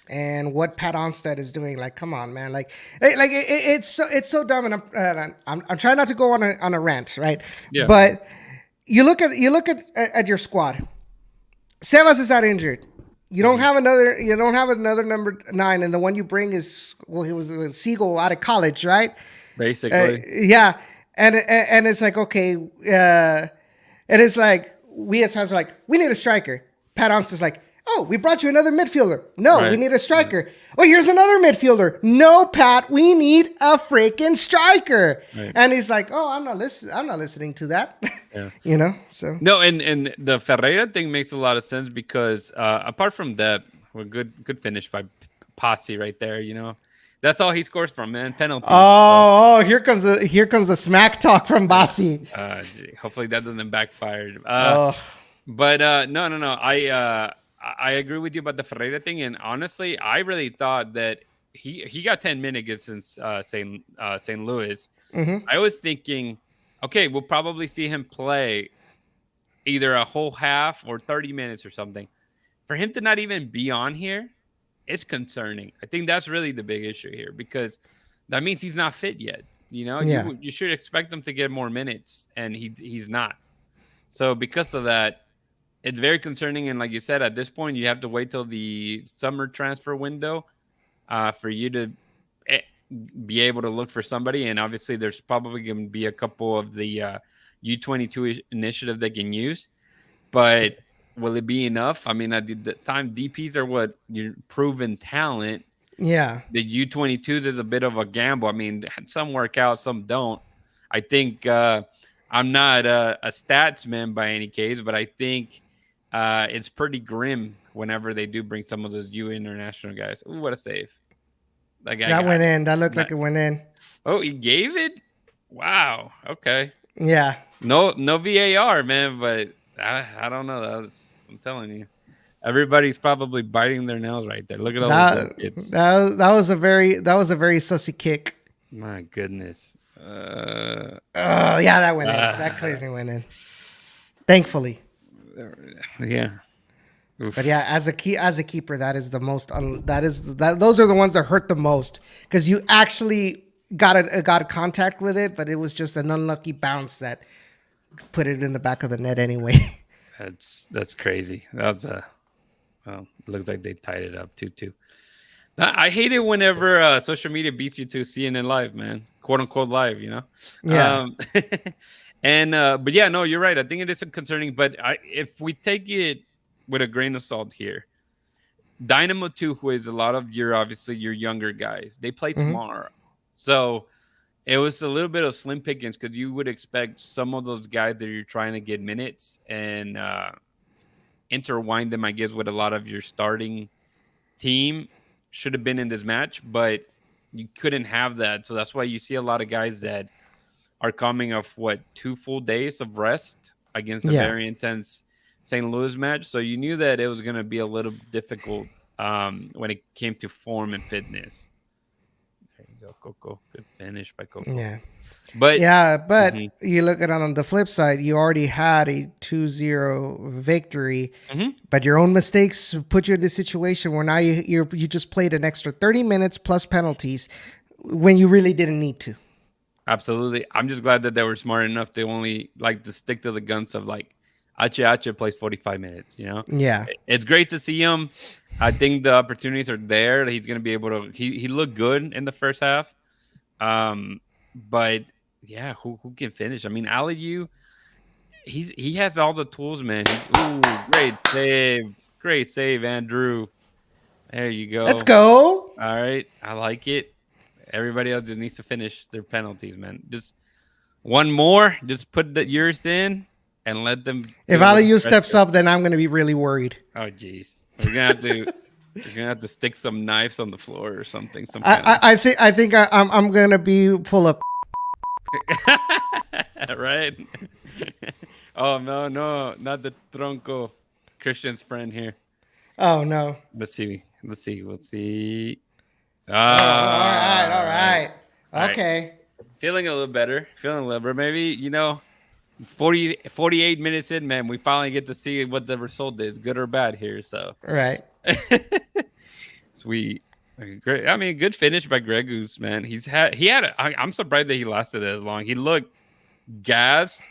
and what Pat Onstad is doing. Like, come on, man. It's so dumb, and I'm trying not to go on a rant, right? yeah, But you look at your squad. Sebas is out injured. mhm, You don't have another number 9, and the one you bring is, well, he was a Siegel out of college, right? basically, Yeah, and it's like, okay, and it's like we as fans are like, we need a striker. Pat Onst's like, oh, we brought you another midfielder. No, we right? need a Yeah, striker. Oh, here's another midfielder. No, Pat, we need a freaking striker. right. And he's like, oh, I'm not listening to that. Yeah. So No, and the Ferreira thing makes a lot of sense because apart from that, well, good finish by Posse right there. That's all he scores from, man. Penalties. So, here comes the smack talk from uh, Bassi. hopefully that doesn't backfire. Oh, But no. I agree with you about the Ferreira thing, and honestly, I really thought that he got 10 minutes against St. Louis. mm-hmm. I was thinking, okay, we'll probably see him play either a whole half or 30 minutes or something. For him to not even be on here, it's concerning. I think that's really the big issue here because that means he's not fit yet. Yeah. You should expect him to get more minutes, and he's not. So because of that, it's very concerning. And like you said, at this point, you have to wait till the summer transfer window for you to eh, be able to look for somebody. And obviously, there's probably going to be a couple of the U22 initiative they can use. But will it be enough? I mean, at the time, DPs are what your proven talent. Yeah. The U22s is a bit of a gamble. I mean, some work out, some don't. I think I'm not a statsman by any case, but I think it's pretty grim whenever they do bring some of those U international guys. Ooh, what a save! That guy That got went in. That looked that. like it went in. Oh, he gave it. Wow. Okay. Yeah. No VAR, man, but I don't know. I'm telling you, everybody's probably biting their nails right there. Look at all those little That kids. that was a very sussy kick. My goodness. Oh yeah, that went in. That Uh, clearly went in. Thankfully. yeah. But Oof. yeah, as a keeper, that is the most those are the ones that hurt the most because you actually got contact with it, but it was just an unlucky bounce that put it in the back of the net anyway. That's crazy. That was a well. It looks like they tied it up 2-2. I hate it whenever social media beats you to CNN live, man, quote unquote live. Yeah. And but yeah, no, you're right. I think it is concerning, but if we take it with a grain of salt here, Dynamo 2, who is a lot of your obviously your younger guys, they play Hmm. tomorrow. So it was a little bit of slim pickings because you would expect some of those guys that you're trying to get minutes and intertwine them, I guess, with a lot of your starting team should have been in this match, but you couldn't have that. So that's why you see a lot of guys that are coming off what 2 full days of rest against a Yeah. very intense St. Louis match. So you knew that it was going to be a little difficult when it came to form and fitness. There you go, Coco. Good finish by Coco. Yeah. But Yeah, but mhm, you look at it on the flip side, you already had a 2-0 victory, mhm, but your own mistakes put you in this situation where now you just played an extra 30 minutes plus penalties when you really didn't need to. absolutely. I'm just glad that they were smart enough to only like to stick to the guns of like Ache plays 45 minutes. Yeah. It's great to see him. I think the opportunities are there. He's going to be able to. He looked good in the first half. But yeah, who can finish? I mean, Aliu, he has all the tools, man. Great save, Andrew. There you Let's go. go. All right, I like it. Everybody else just needs to finish their penalties, man. Just one more. Just put yours in and let them If do a little Aliu steps pressure. up, then I'm going to be really worried. Oh, jeez, we're gonna have to stick some knives on the floor or something. Some kind of I think I'm going to be full of. right. Oh no, no, not the tronco. Christian's friend here. Oh no. Let's see. Let's see. We'll see. Oh, all right, all All right. right. All right. Okay. Feeling a little better. Feeling a little better. Maybe, 48 minutes in, man, we finally get to see what the result is, good or bad here. So Right. sweet. Okay, great. I mean, good finish by Greg Goose, man. I'm surprised that he lasted as long. He looked gassed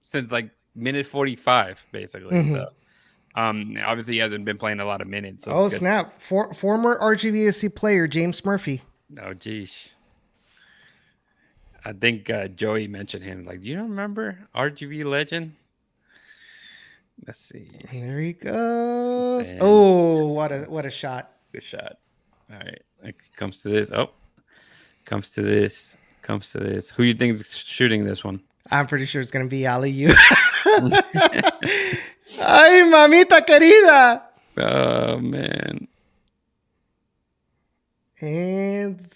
since like minute 45, basically. So Hmm. obviously he hasn't been playing a lot of minutes, so it's Oh good. snap! Former RGVSC player James Murphy. Oh geez. I think Joey mentioned him. Like, you don't remember RGB legend? Let's see. There he goes. And Oh, what a shot! good shot. All right. It comes to this. Oh, comes to this. Comes to this. Who you think is shooting this one? I'm pretty sure it's gonna be Aliu. Ay, mamita querida. Oh man. And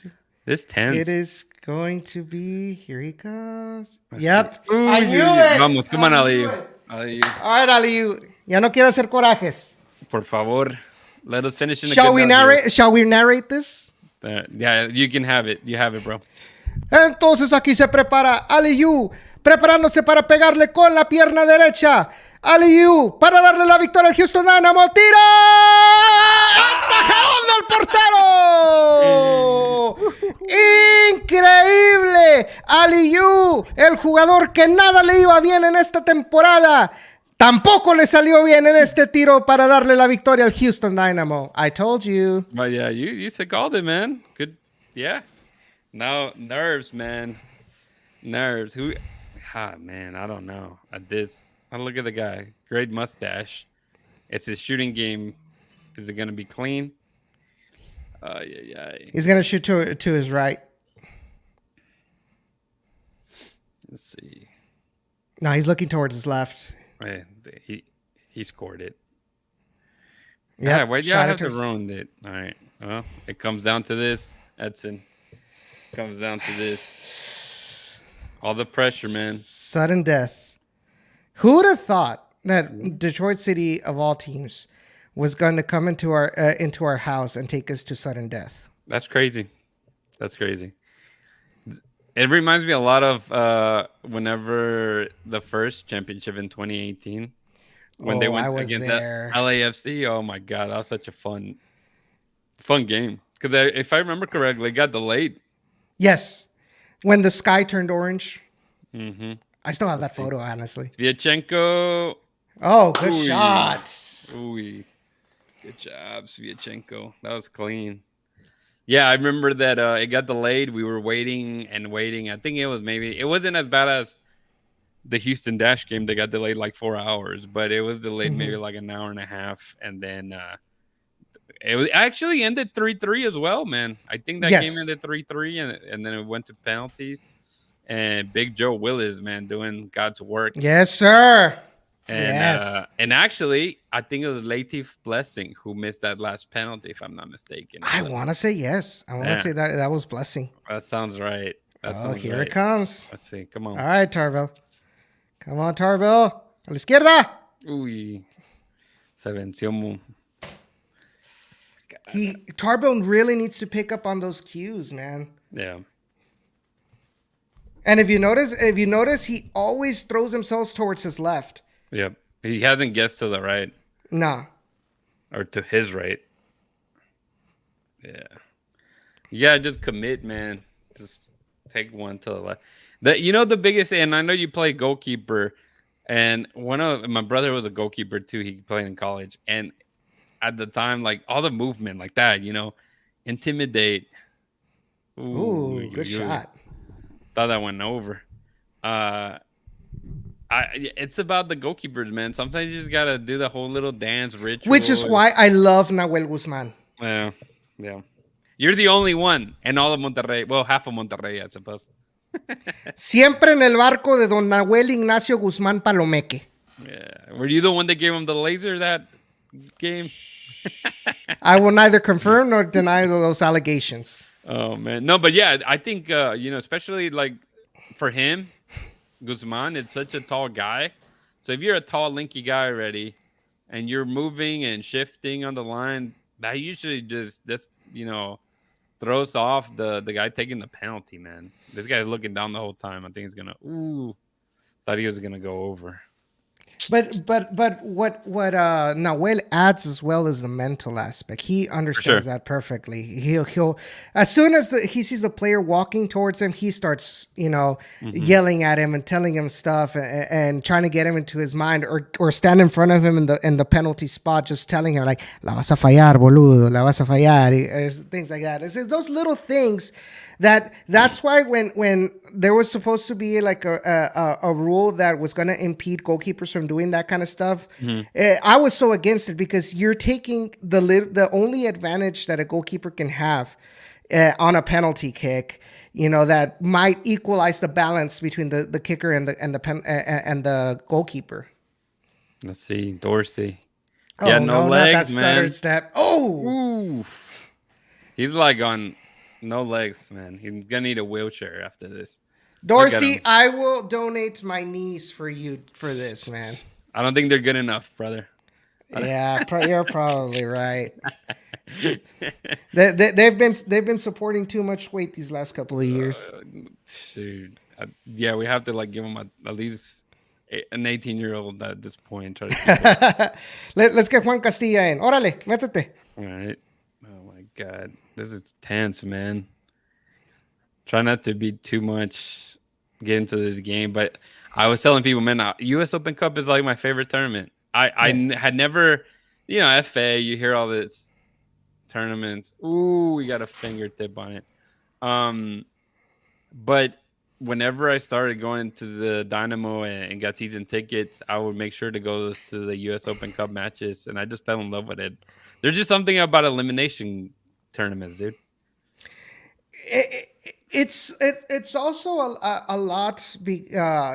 This it tense. is going to be. Here he comes. Let's see. Yep. Ooh, I knew it. vamos, come I on, knew Aliyu. it. Aliyu, All right, Aliu. Ya no quiero hacer corajes. por favor. Let us finish in a Shall good we note here. narrate? Shall we narrate this? Yeah, you can have it. You have it, bro. Entonces aquí se prepara Aliyu, preparándose para pegarle con la pierna derecha. Aliyu para darle la victoria al Houston Dynamo. ¡Tira! ¡Atajadón del portero! ¡Increíble! Aliyu, el jugador que nada le iba bien en esta temporada, tampoco le salió bien en este tiro para darle la victoria al Houston Dynamo. I told you. But yeah, you called it, man. Good. Yeah. Now nerves, man. Nerves. Who? Ah, man. I don't know. Look at the guy. Great mustache. It's his shooting game. Is it gonna be clean? Yeah, yeah. He's going to shoot to his right. Let's see. No, he's looking towards his left. Man, he scored it. Yeah, Why do y'all have to ruin it? All right. Well, it comes down to this, Edson. Comes down to this. All the pressure, man. Sudden death. Who would have thought that Detroit City, of all teams, was going to come into our house and take us to sudden death? That's crazy. That's crazy. It reminds me a lot of whenever the first championship in 2018 when they Oh, I went was against there. that LAFC. Oh my god, that was such a fun game. Because if I remember correctly, it got delayed. Yes, when the sky turned orange. Mm-hmm. I still have that photo, honestly. Sviatchenko. Oh, good Ooh. shot. Ooh, good job, Sviatchenko. That was clean. Yeah, I remember that it got delayed. We were waiting and waiting. I think it wasn't as bad as the Houston Dash game that got delayed like 4 hours, but it was delayed maybe like an hour and a half. And then It was actually ended 3-3 as well, man. I think that game Yes. ended 3-3, and then it went to penalties. And Big Joe Willis, man, doing God's work. Yes, sir. And Yes. and actually, I think it was Latif Blessing who missed that last penalty, if I'm not mistaken. I want to say yes. I want to Yeah, say that that was blessing. that sounds right. That Oh, sounds here it right. comes. Let's see. Come All on. right, Tarville. Come on, Tarville. A la izquierda. Uy, se venció. Tarbone really needs to pick up on those cues, man. Yeah. And if you notice, he always throws himself towards his left. Yep. He hasn't guessed to the right Nah. or to his right. Yeah. Yeah, just commit, man. Just take one to the left. The biggest, and I know you play goalkeeper, and one of my brother was a goalkeeper too. He played in college, and at the time, like all the movement like that, intimidate. Ooh, good Ooh, shot. thought that went over. Uh, it's about the goalkeepers, man. Sometimes you just gotta do the whole little dance Which is ritual. why I love Nahuel Guzman. Yeah, yeah. You're the only one, and all of Monterrey. Well, half of Monterrey, I suppose. Siempre en el barco de don Nahuel Ignacio Guzmán Palomeque. Yeah. Were you the one that gave him the laser that game? I will neither confirm nor deny those allegations. Oh man, no, but yeah, I think especially like for him, Guzman, it's such a tall guy. So if you're a tall, linky guy already, and you're moving and shifting on the line, that usually just throws off the guy taking the penalty. Man, this guy's looking down the whole time. I think he's gonna. Ooh, thought he was gonna go over. But what Nahuel adds as well is the mental aspect. He For sure. understands that perfectly. He'll as soon as he sees the player walking towards him, he starts yelling at him and telling him stuff and trying to get him into his mind, or stand in front of him in the penalty spot, just telling him like la vas a fallar, boludo, la vas a fallar, things like that. It's those little things. That's why when there was supposed to be like a rule that was going to impede goalkeepers from doing that kind of stuff, I was so against it, because you're taking the only advantage that a goalkeeper can have on a penalty kick, that might equalize the balance between the kicker and the goalkeeper. Let's see, Dorsey. Oh Yeah, no, no not that legs, man. stuttered step. Oh, Ooh, he's like on no legs, man. He's gonna need a wheelchair after this. Look at Dorsey, him. I will donate my knees for you for this, man. I don't think they're good enough, brother. Yeah, you're probably right. They've been supporting too much weight these last couple of years. Shoot. Yeah, we have to like give him at least an 18-year-old at this point. Try to keep up. Let's get Juan Castilla in. Órale, métete. All right. Oh my god, this is tense, man. Try not to be too much get into this game, but I was telling people, man, U.S. Open Cup is like my favorite tournament. Had never, FA. You hear all this tournaments. Ooh, we got a fingertip on it. But whenever I started going into the Dynamo and got season tickets, I would make sure to go to the U.S. Open Cup matches, and I just fell in love with it. There's just something about elimination tournaments, dude. It's also a lot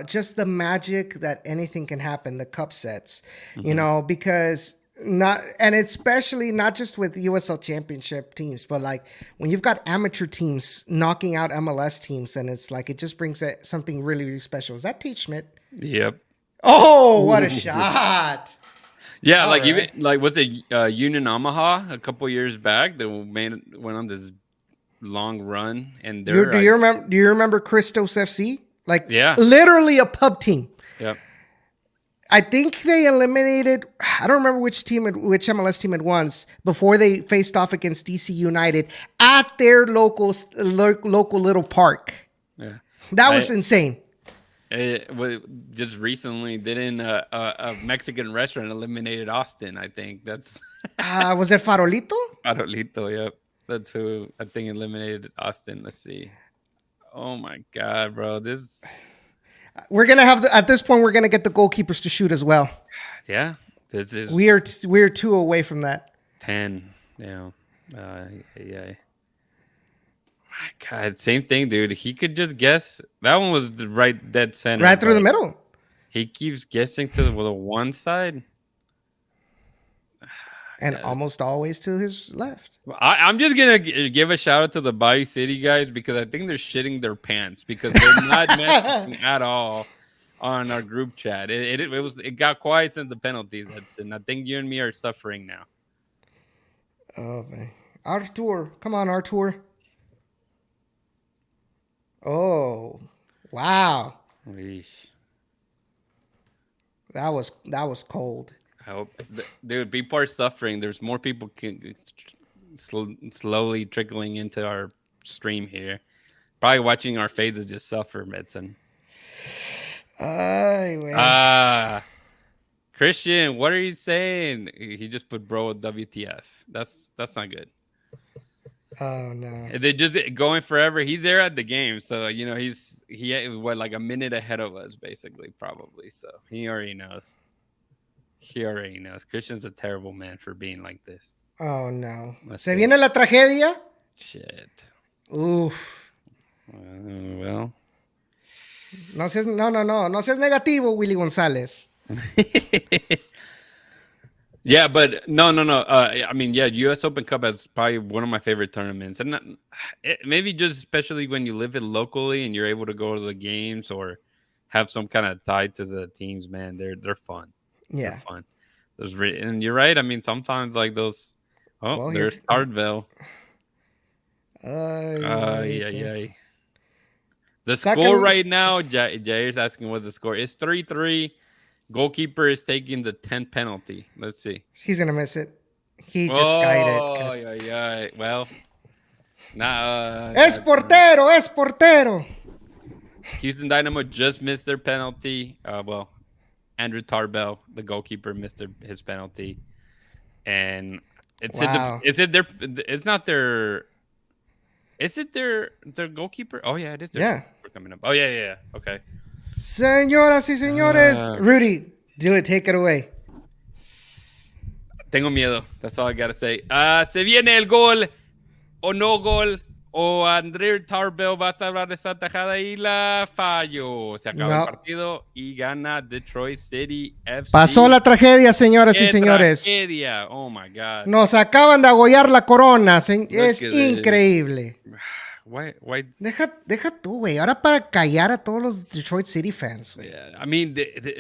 just the magic that anything can happen, the cup sets, because especially not just with USL Championship teams, but like when you've got amateur teams knocking out MLS teams, and it's like it just brings something really, really special. Is that Tate Schmidt? Yep. Oh, what a shot! Yeah, All like right. even like what's it? Union Omaha went on this long run, and Do you remember? Do you remember Christos FC? Like, Yeah. literally a pub team. Yep. I think they eliminated. I don't remember which MLS team it was before they faced off against DC United at their local little park. Yeah. That was insane. Just recently, didn't a Mexican restaurant eliminated Austin? I think that's Was it Farolito? Arolito. Yep, that's who I think eliminated Austin. Let's see. Oh my god, bro! This, We're gonna have at this point we're gonna get the goalkeepers to shoot as well. yeah, this is We're 2 away from that. 10. Yeah. Yeah. My God, same thing, dude. He could just guess. That one was the right dead center, Right through the but middle. he keeps guessing to the one side. And Yeah, almost always to his left. I'm just gonna give a shout out to the Bayou City guys because I think they're shitting their pants because they're not messaging at all on our group chat. It got quiet since the penalties. And I think you and me are suffering now. Oh man. Artur. Come on, Artur. Oh. Wow. Eesh. That was cold. I hope, dude, people are suffering. There's more people slowly trickling into our stream here. Probably watching our faces just suffer, Medson. Ay, güey. Ah, Christian, what are you saying? He just put bro WTF. That's not good. Oh no. They're just going forever. He's there at the game, so he what like a minute ahead of us, basically, probably. So he already knows. He already knows. Christian's a terrible man for being like this. Oh no. Let's Se see. viene la tragedia. Shit. Uf. Well. No seas, no, no, no. No seas negativo, Willy González. Yeah, but no. I mean, yeah, U.S. Open Cup is probably one of my favorite tournaments, and maybe just especially when you live it locally and you're able to go to the games or have some kind of tie to the teams. Man, they're fun. They're Yeah. fun. And you're right. I mean, sometimes like those. Oh, Well, here. there's Startville. Ay, Yeah, manito. yeah. The score Sácalo. right now, Jair's asking what's the score. It's 3-3. Goalkeeper is taking the 10th penalty. Let's see. He's gonna miss it. He just skied it. Oh, yeah. Well, nah. Es portero, es portero. Houston Dynamo just missed their penalty. Well, Andrew Tarbell, the goalkeeper, missed his penalty, and Wow. it's not their. Is it their goalkeeper? Oh yeah, it is their Yeah. goalkeeper coming up. Oh yeah. Okay. Señoras y señores. Rudy, do it. Take it away. Tengo miedo. That's all I gotta say. Se viene el gol o no gol o André Tarbell va a salvar esa tajada y la fallo. Se acaba el No. partido y gana Detroit City FC. Pasó la tragedia, señoras y ¡Qué señores. tragedia! Oh my God. Nos acaban de agollar la corona. Es at this. increíble. Why? Deja tú, güey. Ahora para callar a todos los Detroit City fans, güey. Yeah, I mean,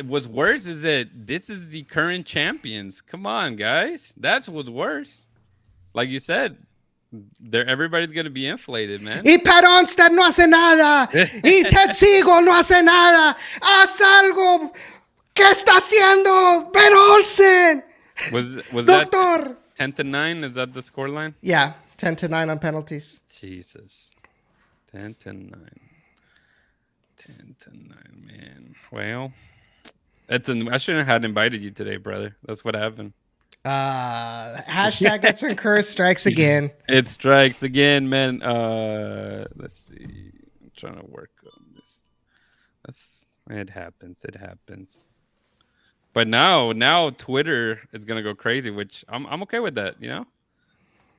what's worse is that this is the current champions. Come on, guys. That's what's worse. Like you said, everybody's gonna be inflated, man. Y Pat Onstad no hace nada. Y Ted Siegel no hace nada. Haz algo. ¿Qué está haciendo Ben Olsen? Was Doctor. that 10-9? Is that the scoreline? Yeah, 10-9 on penalties. Jesus. 10-9. 10-9, man. Well, I shouldn't have invited you today, brother. That's what happened. Hashtag gets encouraged strikes again. It strikes again, man. Let's see. I'm trying to work on this. It happens. It happens. But now Twitter is gonna go crazy, which I'm okay with that. You know,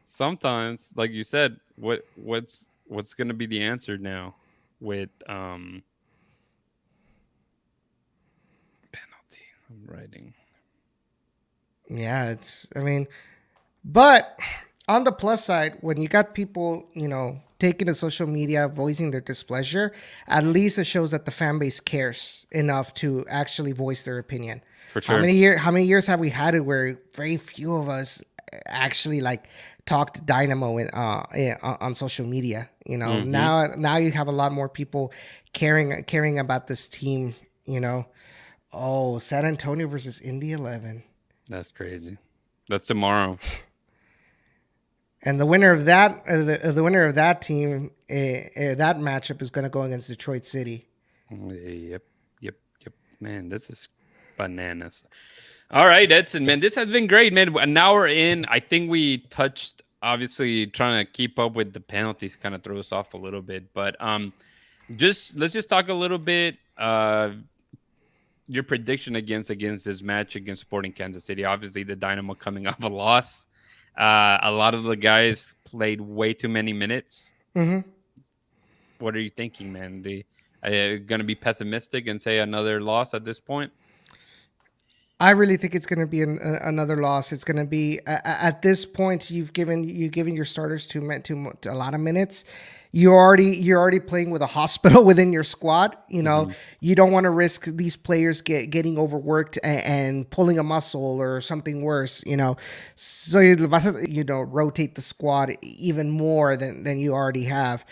sometimes, like you said, what's gonna be the answer now with penalty? I'm writing. Yeah, but on the plus side, when you got people, taking to social media, voicing their displeasure, at least it shows that the fan base cares enough to actually voice their opinion. For sure. How many years have we had it where very few of us actually talked Dynamo on social media? Mm-hmm. Now you have a lot more people caring about this team. Oh, San Antonio versus Indy 11. That's crazy. That's tomorrow. And the winner of that, the winner of that team, that matchup is going to go against Detroit City. Yep. Man, this is bananas. All right, Edson, man, this has been great, man. An hour in, I think we touched, obviously, trying to keep up with the penalties kind of throw us off a little bit. But let's just talk a little bit. Your prediction against this match against Sporting Kansas City. Obviously, the Dynamo coming off a loss. A lot of the guys played way too many minutes. Hmm. What are you thinking, man? Are you going to be pessimistic and say another loss at this point? I really think it's going to be another loss. It's going to be at this point you've given your starters to a lot of minutes. You're already playing with a hospital within your squad. Hmm. You don't want to risk these players getting overworked and pulling a muscle or something worse. So rotate the squad even more than you already have.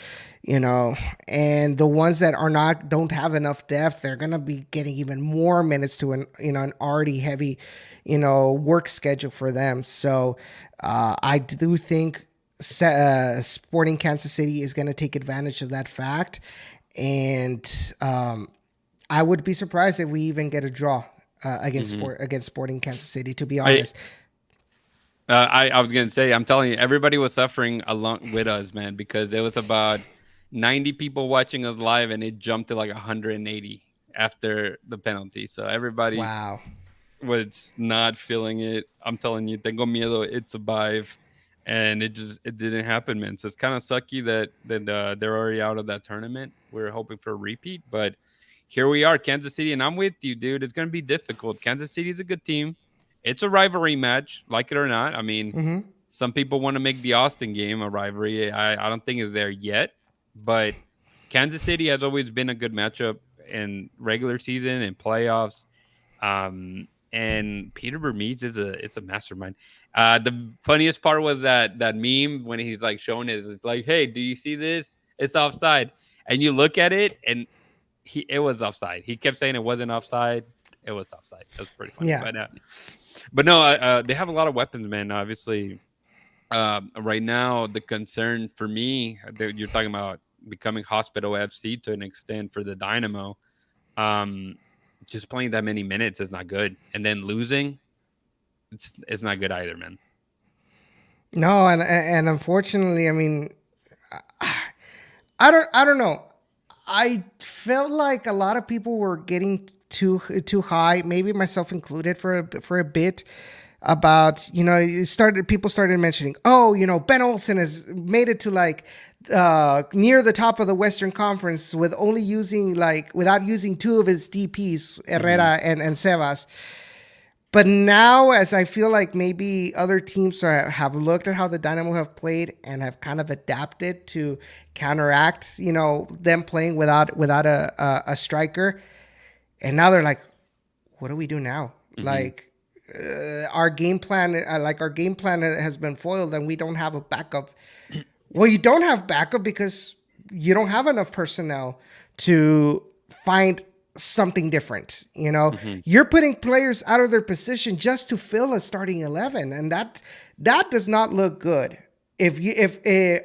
you know and the ones that are not don't have enough depth, they're going to be getting even more minutes to an already heavy work schedule for them. So I do think Sporting Kansas City is going to take advantage of that fact, and I would be surprised if we even get a draw Hmm. against Sporting Kansas City, to be I honest. I was gonna say, I'm telling you, everybody was suffering along with us, man, because it was about 90 people watching us live, and it jumped to like 180 after the penalty. So everybody Wow. was not feeling it. I'm telling you, tengo miedo, it survived, and it didn't happen, man. So it's kind of sucky that they're already out of that tournament. We're hoping for a repeat, but here we are, Kansas City, and I'm with you, dude. It's gonna be difficult. Kansas City is a good team. It's a rivalry match, like it or not. I mean, Hmm. some people want to make the Austin game a rivalry. I don't think it's there yet, but Kansas City has always been a good matchup in regular season and playoffs. And Peter Vermees is a mastermind. The funniest part was that meme when he's like showing his like, hey, do you see this? It's offside, and you look at it, and it was offside. He kept saying it wasn't offside. It was offside. That was pretty funny. Yeah. But no, they have a lot of weapons, man. Obviously, right now the concern for me, you're talking about becoming Hospital FC to an extent for the Dynamo. Um, just playing that many minutes is not good, and then losing, it's not good either, man. No, and unfortunately, I mean, I don't know. I felt like a lot of people were getting too high, maybe myself included for a bit, about people started mentioning, oh, Ben Olsen has made it to like near the top of the Western Conference with only using like without using two of his DPs, Hmm. Herrera and Sebas. But now, as I feel like maybe other teams have looked at how the Dynamo have played and have kind of adapted to counteract, them playing without a striker, and now they're like, what do we do now? Hmm. Like our game plan has been foiled, and we don't have a backup. Well, you don't have backup because you don't have enough personnel to find something different. Hmm. You're putting players out of their position just to fill a starting 11, and that does not look good. If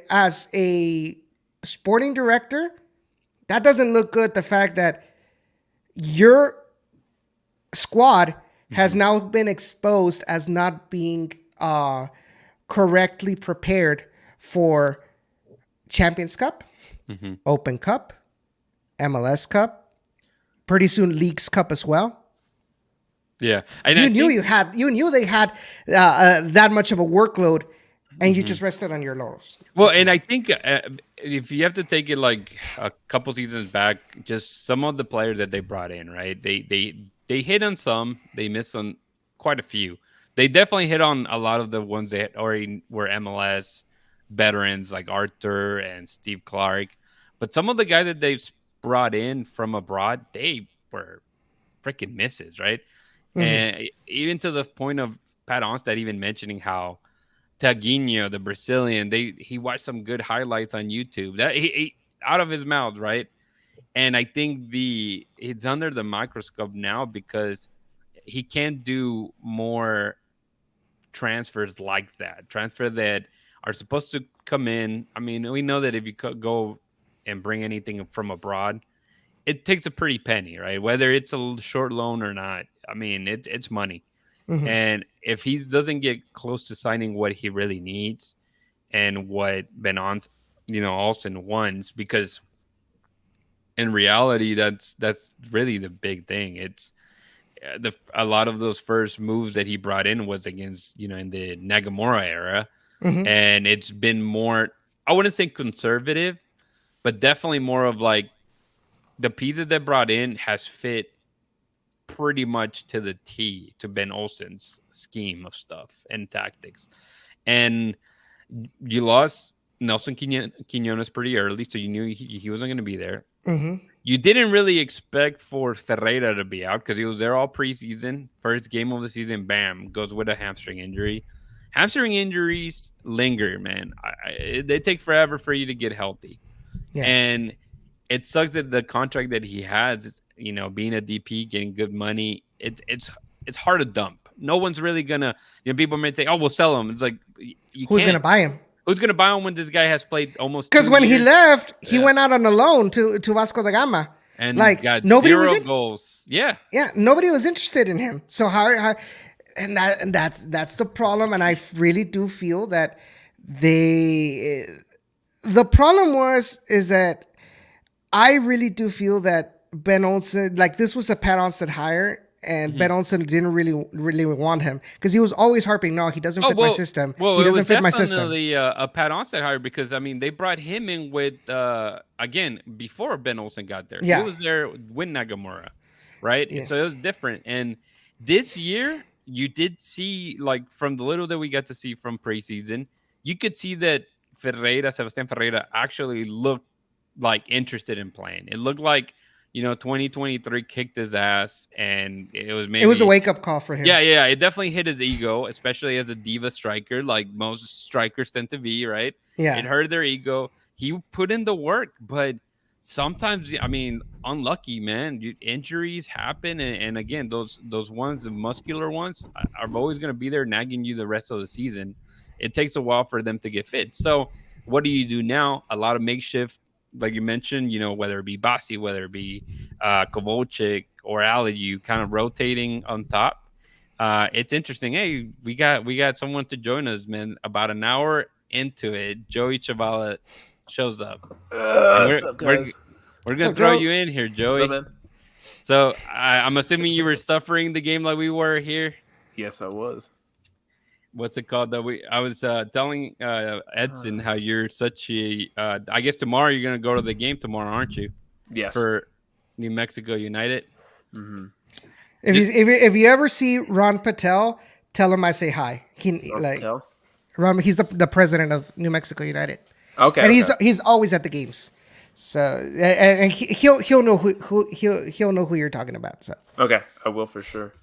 as a sporting director, that doesn't look good. The fact that your squad has Hmm. now been exposed as not being correctly prepared for Champions Cup, Hmm. Open Cup, MLS Cup, pretty soon Leagues Cup as well. Yeah, and I You think. knew they had that much of a workload, and you Mhm. just rested on your laurels. Well, Like, come and on. I think if you have to take it like a couple seasons back, just some of the players that they brought in, right? They hit on some, they missed on quite a few. They definitely hit on a lot of the ones that already were MLS veterans like Arthur and Steve Clark. But some of the guys that they've brought in from abroad, they were freaking misses, right? Hmm. And even to the point of Pat Onstad even mentioning how Taguinho, the Brazilian, he watched some good highlights on YouTube. That he out of his mouth, right? And I think the it's under the microscope now because he can't do more transfers like that. Transfer that are supposed to come in. I mean, we know that if you go and bring anything from abroad, it takes a pretty penny, right? Whether it's a short loan or not. I mean, it's money. Hmm. And if he doesn't get close to signing what he really needs, and what Benon's, Alston wants, because in reality, that's really the big thing. It's a lot of those first moves that he brought in was against, in the Nagamura era, Hmm. and it's been more, I wouldn't say conservative, but definitely more of like the pieces that brought in has fit pretty much to the T to Ben Olsen's scheme of stuff and tactics. And you lost Nelson Quinones pretty early, so you knew he wasn't going to be there. Hmm. You didn't really expect for Ferreira to be out because he was there all preseason. First game of the season, bam, goes with a hamstring injury. Hamstring injuries linger, man. They take forever for you to get healthy. Yeah. And it sucks that the contract that he has is, being a DP, getting good money. It's hard to dump. No one's really gonna. People may say, "Oh, we'll sell him." It's like you Who's gonna can't. buy him? Who's gonna buy him when this guy has played almost Because two when he years? left, he Yeah, went out on a loan to Vasco da Gama. and Like got nobody was zero in. goals. Yeah, Yeah, nobody was interested in him. So how and that's the problem. And I really do feel that they the problem is that I really do feel that Ben Olsen, like this was a Pat Onstad hire, and mhm. Ben Olsen didn't really want him because he was always harping, no, he doesn't Oh fit my well, system. well, He it was doesn't fit my system. definitely a Pat Onstad hire because I mean they brought him in with again before Ben Olsen got there. He Yeah, was there with Nagamura, right? yeah. So it was different. And this year, you did see like from the little that we got to see from preseason, you could see that Sebastian Ferreira, actually looked like interested in playing. It looked like 2023 kicked his ass, and it was It was a maybe wake up call for him. yeah, yeah, it definitely hit his ego, especially as a diva striker, like most strikers tend to be, right? It Yeah, hurt their ego. He put in the work, but sometimes, I mean, unlucky, man. Injuries happen, and again, those ones, the muscular ones, are always going to be there, nagging you the rest of the season. It takes a while for them to get fit. So, what do you do now? A lot of makeshift, like you mentioned, whether it be Basi, whether it be Kovalchik or Ali, you kind of rotating on top. It's interesting. Hey, we got someone to join us, man. About an hour into it, Joey Chavala shows up, and What's up, guys? we're what's gonna up, throw Joe? you in here, What's up, Joey. man? So I'm assuming you were suffering the game like we were here. Yes, I was. What's it called? That we I was telling Edson how you're such a. I guess tomorrow you're gonna go to the game tomorrow, aren't you? Yes. For New Mexico United. Mm-hmm. If you ever see Ron Patel, tell him I say hi. He like Tell. Ron. He's the president of New Mexico United, Okay. and Okay. he's always at the games. So and he'll know who he'll know who you're talking about. So Okay. I will for sure.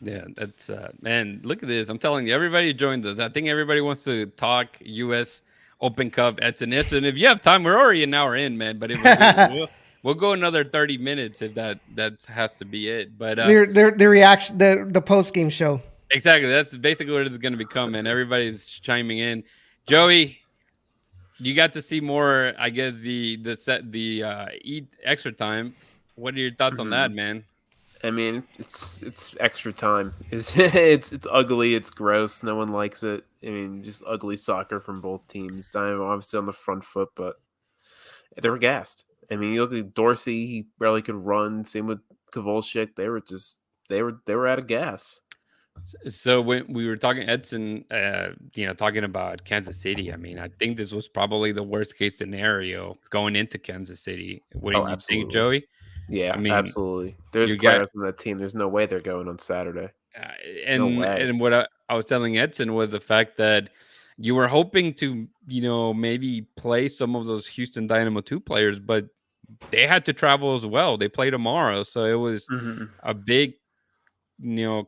Yeah, that's man. Look at this. I'm telling you, everybody joins us. I think everybody wants to talk U.S. Open Cup. Edson, if you have time, we're already an hour in, man. But if we'll go another 30 minutes if that has to be it. But the reaction the post game show. exactly, that's basically what it's going to become, man. Everybody's chiming in. Joey, you got to see more. I guess the eat extra time. What are your thoughts on that, Mm-hmm. man? I mean, it's extra time. It's ugly. It's gross. No one likes it. I mean, just ugly soccer from both teams. Dynamo obviously on the front foot, but they were gassed. I mean, you look at Dorsey. He barely could run. Same with Kovalchik. They were out of gas. So when we were talking Edson, talking about Kansas City, I mean, I think this was probably the worst case scenario going into Kansas City. What do Oh, you think, absolutely. Joey? I Yeah, mean, absolutely. There's you got players on that team. There's no way they're going on Saturday. uh, No and way. and what I was telling Edson was the fact that you were hoping to, maybe play some of those Houston Dynamo 2 players, but they had to travel as well. They play tomorrow, so it was Hmm. a big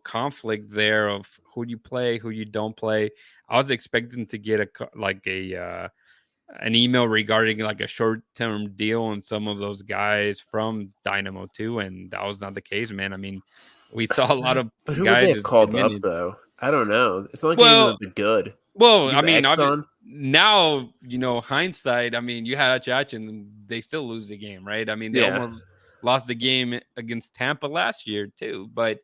conflict there of who you play, who you don't play. I was expecting to get an email regarding like a short term deal on some of those guys from Dynamo 2, and that was not the case, man. I mean, we saw a lot of But who would they guys have just called up admitted. though? I don't know. It's not like any of them Well, are good. well, I Use mean, Exxon. now hindsight. I mean, you had Chach and they still lose the game, right? I mean, they Yeah. almost lost the game against Tampa last year too, but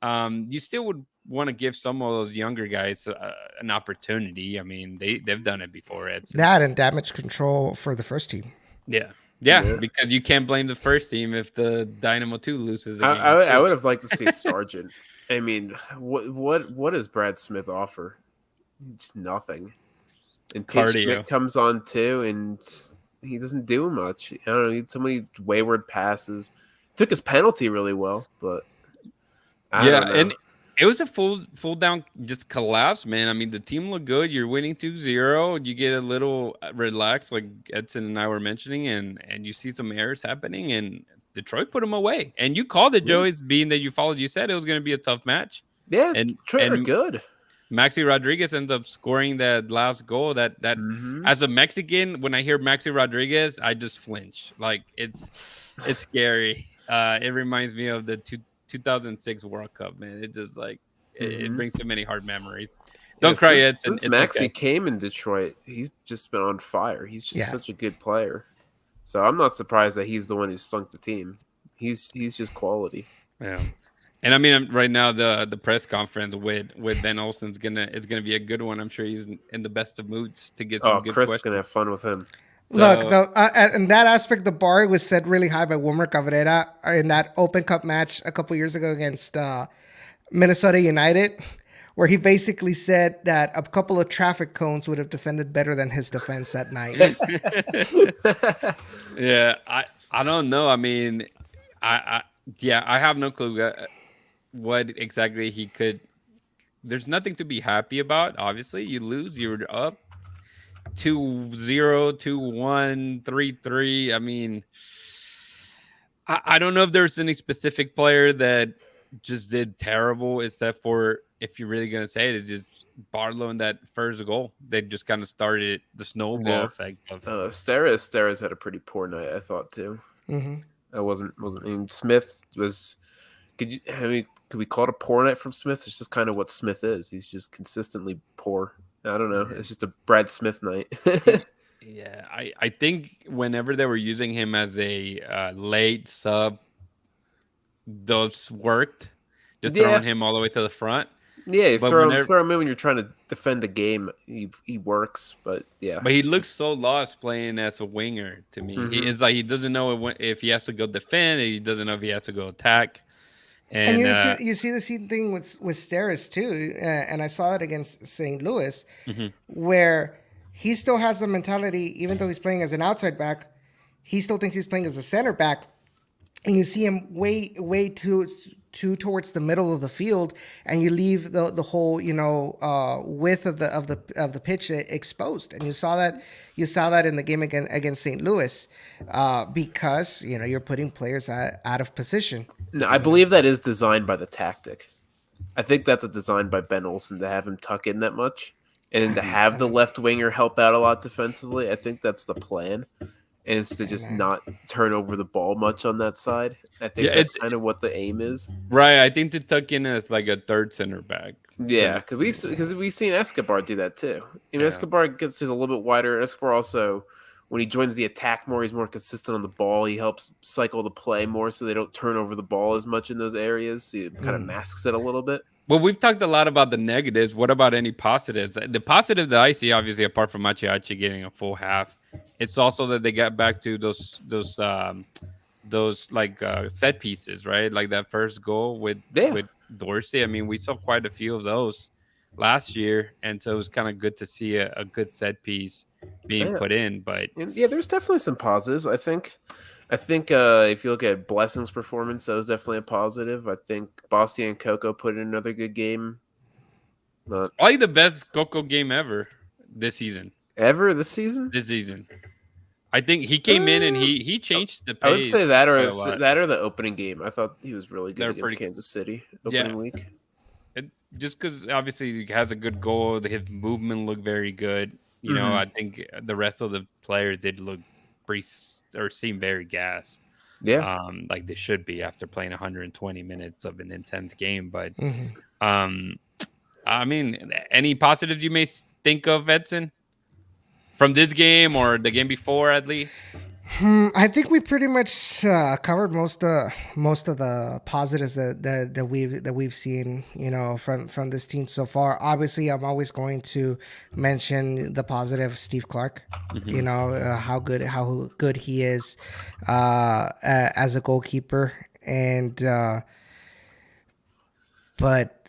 you still would want to give some of those younger guys an opportunity. I mean, they've done it before, Edson. That and damage control for the first team. Yeah. Yeah, Yeah. because you can't blame the first team if the Dynamo 2 loses the game I too. would have liked to see Sargent. I mean, what does Brad Smith offer? Just nothing. And Tate Schmidt Cardio. comes on too, and he doesn't do much. I don't know. He had so many wayward passes. Took his penalty really well, but I Yeah, don't know. and it was a full down just collapse, man. I mean, the team looked good. You're winning 2-0. You get a little relaxed, like Edson and I were mentioning, and you see some errors happening, and Detroit put them away. And you called it, Yeah, Joey, being that you followed. You said it was going to be a tough match, yeah, and Detroit are and good. Maxi Rodriguez ends up scoring that last goal. That Hmm. as a Mexican, when I hear Maxi Rodriguez, I just flinch. Like it's scary. It reminds me of the 2006 World Cup, man. It just like it Hmm. brings so many hard memories. Yeah, Don't cry, Edson. since It's okay. Maxi came in Detroit, he's just been on fire. He's just Yeah. such a good player. So I'm not surprised that he's the one who stunk the team. He's just quality. Yeah. And I mean, right now the press conference with Ben Olsen's gonna be a good one. I'm sure he's in the best of moods to get Oh, some good Chris is gonna questions. have fun with him. Look, So in that aspect, the bar was set really high by Wilmer Cabrera in that Open Cup match a couple years ago against Minnesota United, where he basically said that a couple of traffic cones would have defended better than his defense that night. yeah, I don't know. I mean, I yeah, I have no clue what exactly he could. There's nothing to be happy about. Obviously, you lose, you're up 2-0, 2-1, 3-3. I mean, I don't know if there's any specific player that just did terrible, except for if you're really gonna say it, is just Barlow in that first goal. They just kind of started the snowball Yeah. effect of Steres had a pretty poor night, I thought too. Hmm. I wasn't. I mean, Smith was. Could we call it a poor night from Smith? It's just kind of what Smith is. He's just consistently poor. I don't know. It's just a Brad Smith night. Yeah, I think whenever they were using him as a late sub, those worked. Just Yeah, throwing him all the way to the front. yeah. You But whenever, throw him in when you're trying to defend the game. He works, but yeah. but he looks so lost playing as a winger to me. He Hmm. is like he doesn't know if he has to go defend. He doesn't know if he has to go attack. And And you see the same thing with Steris too, and I saw it against St. Louis, mhm. where he still has the mentality, even though he's playing as an outside back, he still thinks he's playing as a center back, and you see him way too towards the middle of the field, and you leave the whole width of the pitch exposed, and you saw that in the game against St. Louis, because you're putting players out of position. No, I believe that is designed by the tactic. I think that's a design by Ben Olsen to have him tuck in that much, and then to have the left winger help out a lot defensively. I think that's the plan, and it's to just not turn over the ball much on that side. I think Yeah, that's it's kind of what the aim is. right. I think to tuck in as like a third center back. Yeah, because we've seen Escobar do that too. Yeah. Escobar gets his a little bit wider. Escobar also, when he joins the attack more, he's more consistent on the ball. He helps cycle the play more, so they don't turn over the ball as much in those areas. So it kind of masks it a little bit. Well, we've talked a lot about the negatives. What about any positives? The positive that I see, obviously, apart from Machiachi getting a full half, it's also that they got back to those like set pieces, right? Like that first goal Yeah, with Dorsey. I mean, we saw quite a few of those last year, and so it was kind of good to see a good set piece being yeah, put in. But and yeah. There's definitely some positives. I think if you look at Blessing's performance, that was definitely a positive. I think Bossy and Coco put in another good game. Not probably the best Coco game ever this season. ever this season. This season, I think he came in and he changed the pace. I would say quite a lot. that or the opening game. I thought he was really good They're against pretty Kansas City yeah. opening week. Just because obviously he has a good goal, his movement looked very good. You know, I think the rest of the players did look pretty or seem very gassed. Yeah. Like they should be after playing 120 minutes of an intense game. But Mhm. I mean, any positives you may think of, Edson, from this game or the game before, at least? I think we pretty much covered most of the positives that we've seen, from this team so far. Obviously, I'm always going to mention the positive Steve Clark. Hmm. How good he is as a goalkeeper, and but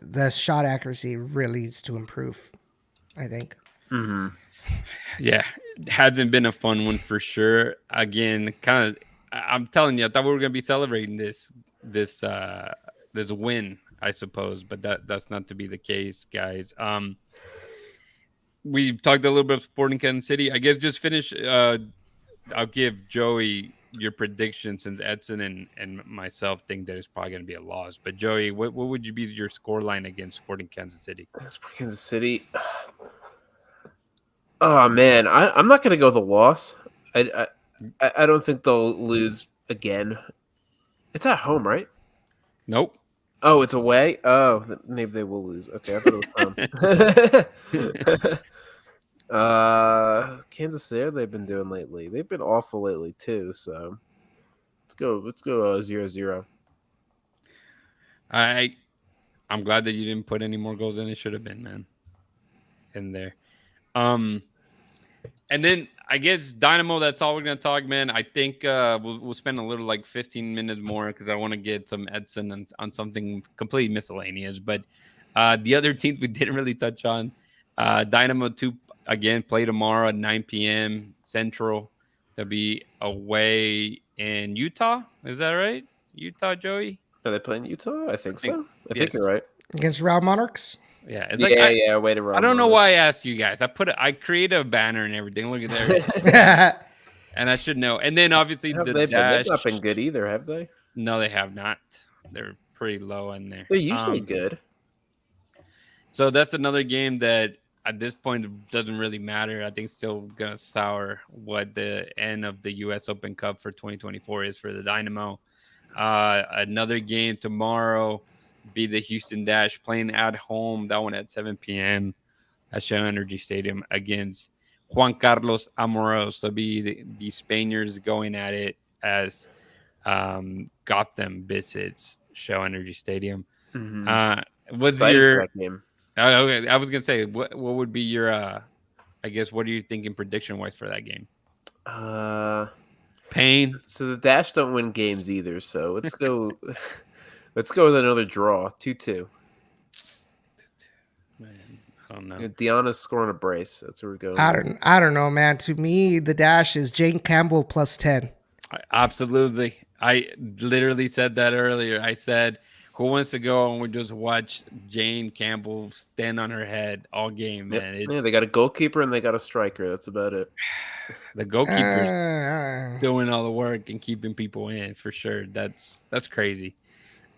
the shot accuracy really needs to improve, I think. Hmm. Yeah, it hasn't been a fun one for sure. Again, kind of, I'm telling you, I thought we were gonna be celebrating this this win, I suppose, but that's not to be the case, guys. We talked a little bit of Sporting Kansas City. I guess just finish. I'll give Joey your prediction since Edson and myself think that it's probably going to be a loss. But Joey, what would you be your score line against Sporting Kansas City? That's for Kansas City. Oh man, I'm not gonna go with a loss. I don't think they'll lose again. It's at home, right? Nope. Oh, it's away. Oh, maybe they will lose. Okay, I thought it was home. Kansas City. They've been doing lately. They've been awful lately too. So let's go. Let's go 0-0. I I'm glad that you didn't put any more goals than it should have been, man, in there. Um, And then I guess Dynamo. That's all we're gonna talk, man. I think we'll spend a little like 15 minutes more because I want to get some Edson on something completely miscellaneous. But the other teams we didn't really touch on. Dynamo 2 again play tomorrow at 9 p.m. Central. They'll be away in Utah. Is that right? Utah, Joey. Are they playing Utah? I think I think so. I think yes. you're right. Against Real Monarchs. Yeah, it's like Yeah, yeah. Way to I run, don't know Monmouth. why I asked you guys. I created a banner and everything. Look at there. And I should know. And then obviously Have the they been? They've dash. not been good either, have they? No, they have not. They're pretty low in there. They're usually good. So that's another game that at this point doesn't really matter. I think it's still gonna sour what the end of the U.S. Open Cup for 2024 is for the Dynamo. Another game tomorrow be the Houston Dash playing at home. That one at 7 p.m. at Shell Energy Stadium against Juan Carlos Amoros. So be the Spaniards going at it as Gotham visits Shell Energy Stadium. Mm-hmm. Uh, was Excited for your that game. okay? I was gonna say what would be your I guess what are you thinking prediction wise for that game? Uh, Pain. so the Dash don't win games either. So let's go. Let's go with another draw. 2-2. Man, I don't know. Deanna's scoring a brace. That's where we're going. I don't know, man. To me, the dash is Jane Campbell plus 10. Absolutely. I literally said that earlier. I said, who wants to go and we just watch Jane Campbell stand on her head all game, Yep. man? Yeah, It's they got a goalkeeper and they got a striker. That's about it. the goalkeeper's Uh, doing all the work and keeping people in for sure. That's crazy.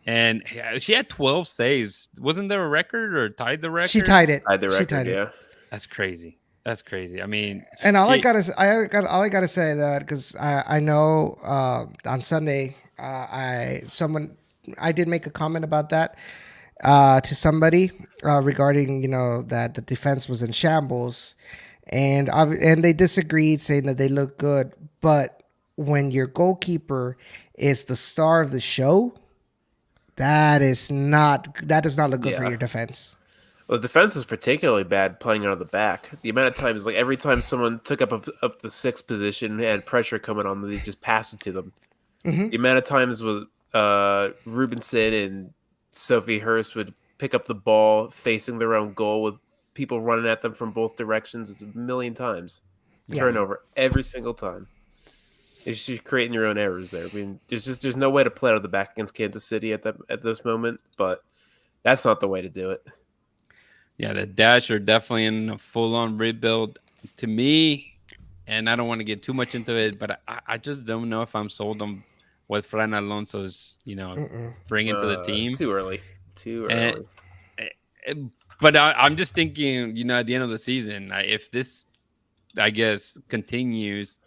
And she had 12 saves. Wasn't there a record or tied the she record? tied it. Tied the She record, tied it. yeah. That's crazy. That's crazy. I mean, And all she, I gotta say that because I know on Sunday I did make a comment about that to somebody regarding that the defense was in shambles, and they disagreed, saying that they look good, but when your goalkeeper is the star of the show, that does not look good for Yeah. your defense. Well, the defense was particularly bad playing out of the back. The amount of times, like every time someone took up the sixth position, they had pressure coming on them, they just passed it to them. Hmm. The amount of times was Rubenson and Sophie Hurst would pick up the ball facing their own goal with people running at them from both directions. It's a million times. Yeah. Turnover every single time. It's just creating your own errors there. I mean, there's no way to play out of the back against Kansas City at this moment, but that's not the way to do it. yeah, the Dash are definitely in a full on rebuild. To me, and I don't want to get too much into it, but I just don't know if I'm sold on what Fran Alonso's, bringing to the team. Too early. Too And, early. but I'm just thinking, at the end of the season, if this, I guess, continues,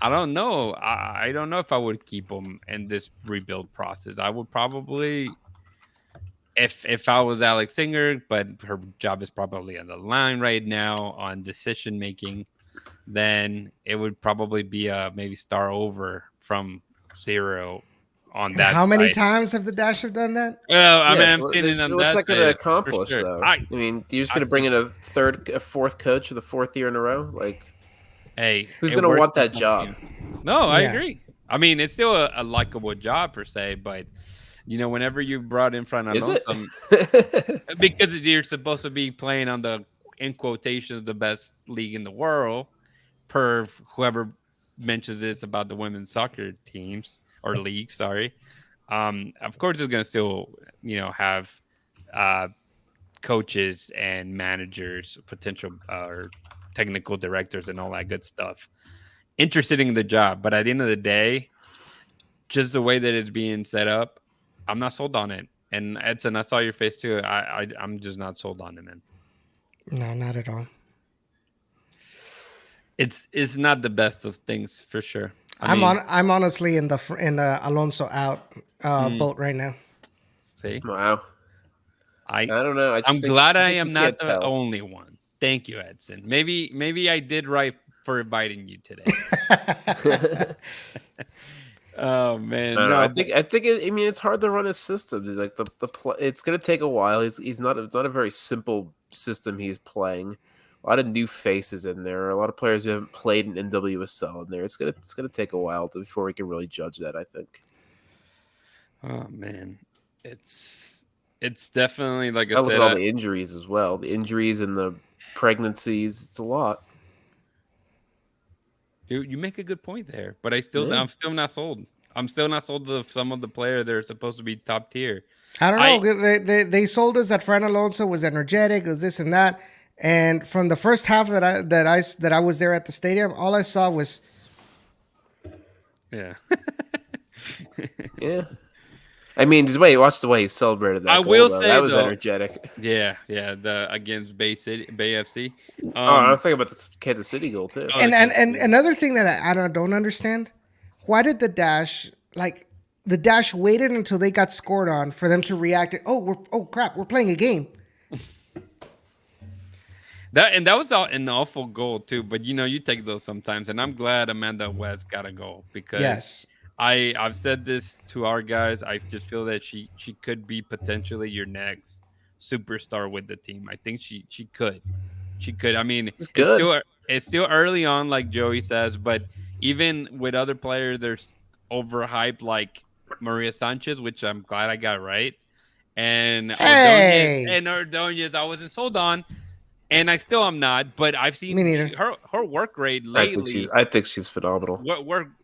I don't know. I don't know if I would keep him in this rebuild process. I would probably, if I was Alex Singer, but her job is probably on the line right now on decision making. then it would probably be a maybe star over from zero on And that how many side. times have the Dash have done that? Well, I mean, Yeah, I'm so seeing it on what's that that going to side for accomplish, sure. though? I mean, you're just going I to bring in just, a fourth coach for the fourth year in a row? Like, hey, who's it going to works want for that some job? teams. No, I Yeah. agree. I mean, it's still a likable job per se, but whenever you brought in Fran Is it? Alonso, because you're supposed to be playing on the in quotations the best league in the world, per whoever mentions this about the women's soccer teams or league. Sorry, of course it's going to still have uh, coaches and managers, potential or technical directors, and all that good stuff interested in the job. But at the end of the day, just the way that it's being set up, I'm not sold on it. And Edson, I saw your face too. I'm just not sold on it, man. No, not at all. It's not the best of things for sure. I mean, I'm honestly in the Alonso out mm, boat right now. see, Wow. I I don't know. I'm glad I I think you am can't not the tell. only one. Thank you, Edson. Maybe I did right for inviting you today. Oh I man, don't know. no, but I mean, it's hard to run his system. Like it's going to take a while. He's not. It's not a very simple system he's playing. A lot of new faces in there. A lot of players who haven't played in NWSL in there. It's gonna take a while before we can really judge that. I think. oh man, it's it's definitely like I I look at said. all the injuries as well. The injuries and the pregnancies. It's a lot. You make a good point there, but Yeah. I'm still not sold. I'm still not sold to some of the players that are supposed to be top tier. I don't know. I They sold us that Fran Alonso was energetic, was this and that, and from the first half that I was there at the stadium, all I saw was yeah. Yeah. I mean, watch the way he celebrated I that goal will though. That say was though, energetic. yeah, the against Bay FC. Oh, I was thinking about the Kansas City goal too. Oh, the Kansas and City. another thing that I don't understand, why did the Dash waited until they got scored on for them to react? Oh crap, we're playing a game. That was an awful goal too. But you take those sometimes, and I'm glad Amanda West got a goal because Yes. I've said this to our guys. I just feel that she could be potentially your next superstar with the team. I think she could. She could. I mean, It's good. it's still early on, like Joey says, but even with other players, there's overhyped like Maria Sanchez, which I'm glad I got right, and Hey, Ordonez, I wasn't sold on, and I still am not. But I've me seen neither. her work rate lately. I think she's phenomenal.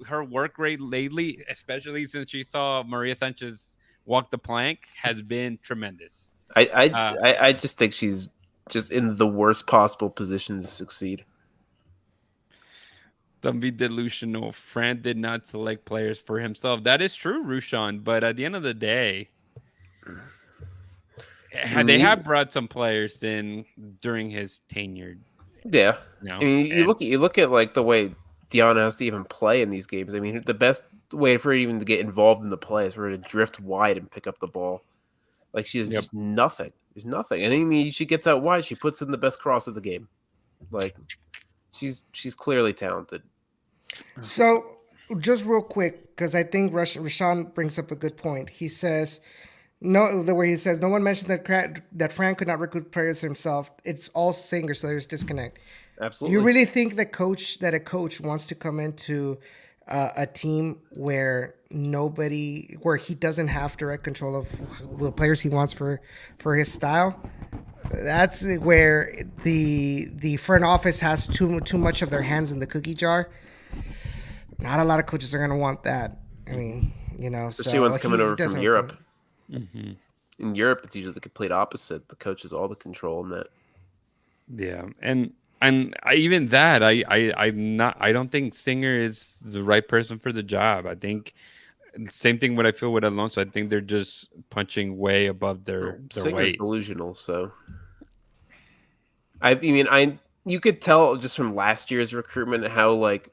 Her work rate lately, especially since she saw Maria Sanchez walk the plank, has been tremendous. Uh, I just think she's just in the worst possible position to succeed. Don't be delusional. Fran did not select players for himself. That is true, Rushan. But at the end of the day, I they mean, have brought some players in during his tenure. yeah. I mean, And you look at like the way Diana has to even play in these games. I mean, the best way for her even to get involved in the play is for her to drift wide and pick up the ball. Like she has yep, just nothing. There's nothing. And I mean, she gets out wide. She puts in the best cross of the game. Like she's clearly talented. So, just real quick, because I think Rashawn brings up a good point. He says, no, the way he says, no one mentioned that Frank could not recruit players himself. It's all singers, so there's disconnect. Do you Absolutely. really think that a coach wants to come into a team where he doesn't have direct control of the players he wants for his style? That's where the front office has too much of their hands in the cookie jar. Not a lot of coaches are going to want that. I mean, Especially so one's coming he over from doesn't. Europe. hmm In Europe, it's usually the complete opposite. The coach has all the control in that. yeah, even that, I'm not. I don't think Singer is the right person for the job. I think same thing. What I feel with Alonso, I think they're just punching way above Well, their Singer's weight. delusional, so I mean, I you could tell just from last year's recruitment how like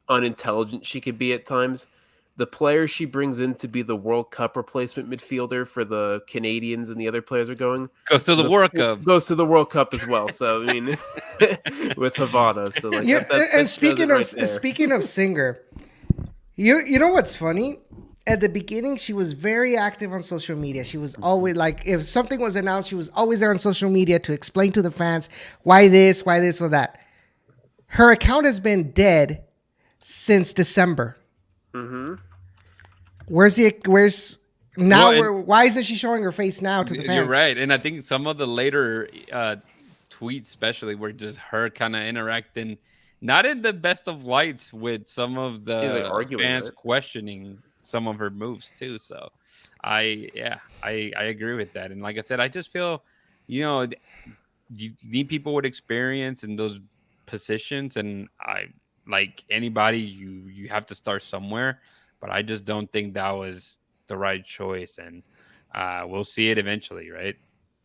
unintelligent she could be at times. the player she brings in to be the World Cup replacement midfielder for the Canadians and the other players are going Goes to to the the World Cup. goes to the World Cup as well. So I mean, with Havana, so like Yeah, that and says it right there. speaking of Singer, you know what's funny? At the beginning, she was very active on social media. She was always like, if something was announced, she was always there on social media to explain to the fans why this, or that. Her account has been dead since December. Mm-hmm. Where's now? Well, and Why isn't she showing her face now to the you're fans? right, and I think some of the later tweets, especially, were just her kind of interacting, not in the best of lights, with some of Yeah, like the arguing, fans right? questioning some of her moves too. So, I agree with that, and like I said, I just feel, you need people with experience in those positions, and I like anybody, you have to start somewhere, but I just don't think that was the right choice, and we'll see it eventually, right?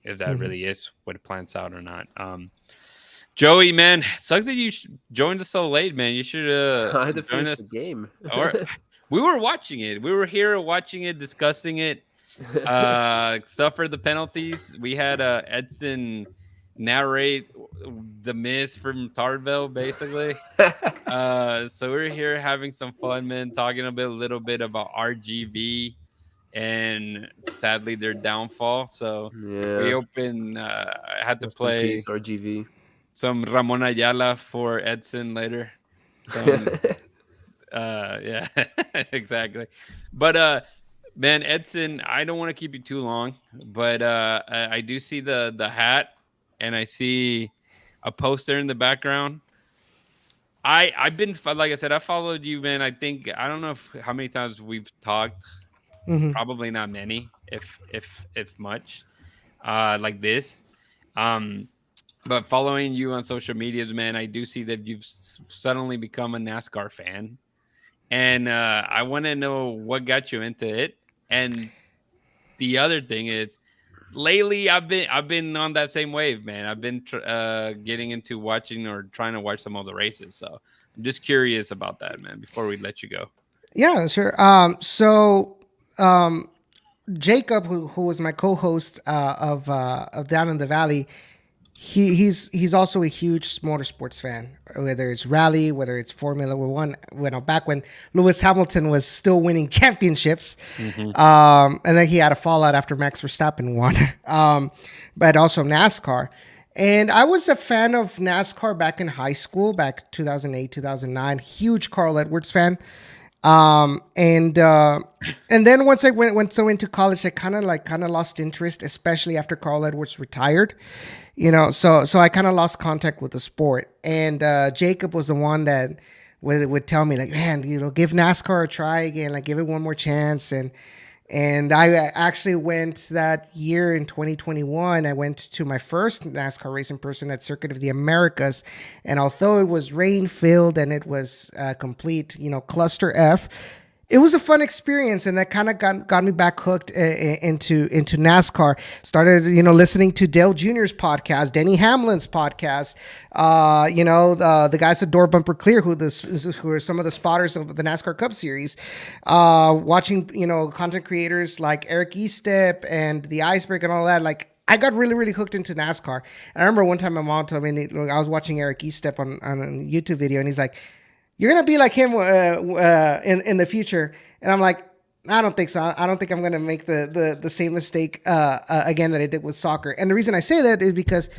If that Mhm. really is what it plans out or not. Joey, man, sucks that you joined us so late, man. You should I had to join finish the us, game. or we were watching it. We were here watching it, discussing it. Suffered the penalties. We had Edson narrate the miss from Tardville, basically. So we're here having some fun, man, talking a little bit about RGV and sadly their downfall. So we Yeah, had to rest in play peace, RGV. some Ramon Ayala for Edson later. Some yeah, exactly. But man, Edson, I don't want to keep you too long, but I do see the hat, and I see a poster in the background. I've been, like I said, I followed you, man. I think I don't know how many times we've talked. Mhm. Probably not many, if much, like this. Um, but following you on social medias, man, I do see that you've suddenly become a NASCAR fan, and I want to know what got you into it. And the other thing is, lately I've been on that same wave, man. I've been getting into watching or trying to watch some of the races. So I'm just curious about that, man. Before we let you go. Yeah, sure. Jacob, who was my co-host of Down in the Valley, he's also a huge motorsports fan. Whether it's rally, whether it's Formula One, back when Lewis Hamilton was still winning championships, Mm-hmm. and then he had a fallout after Max Verstappen won. But also NASCAR. And I was a fan of NASCAR back in high school, back 2008, 2009. Huge Carl Edwards fan. Um, and uh, and then once I went so into college, I kind of lost interest, especially after Carl Edwards retired. So I kind of lost contact with the sport. And Jacob was the one that would tell me like, man, give NASCAR a try again, like give it one more chance. And I actually went that year in 2021. I went to my first NASCAR race in person at Circuit of the Americas. And although it was rain filled and it was complete, cluster F, it was a fun experience, and that kind of got me back hooked into NASCAR. Started, listening to Dale Jr.'s podcast, Denny Hamlin's podcast. The guys at Door Bumper Clear, who are some of the spotters of the NASCAR Cup Series. Watching, content creators like Eric Estep and the Iceberg and all that. Like, I got really, really hooked into NASCAR. And I remember one time my mom told me, I was watching Eric Estep on a YouTube video, and he's like, "You're gonna be like him in the future," and I'm like, "I don't think so. I don't think I'm gonna make the same mistake again that I did with soccer." And the reason I say that is because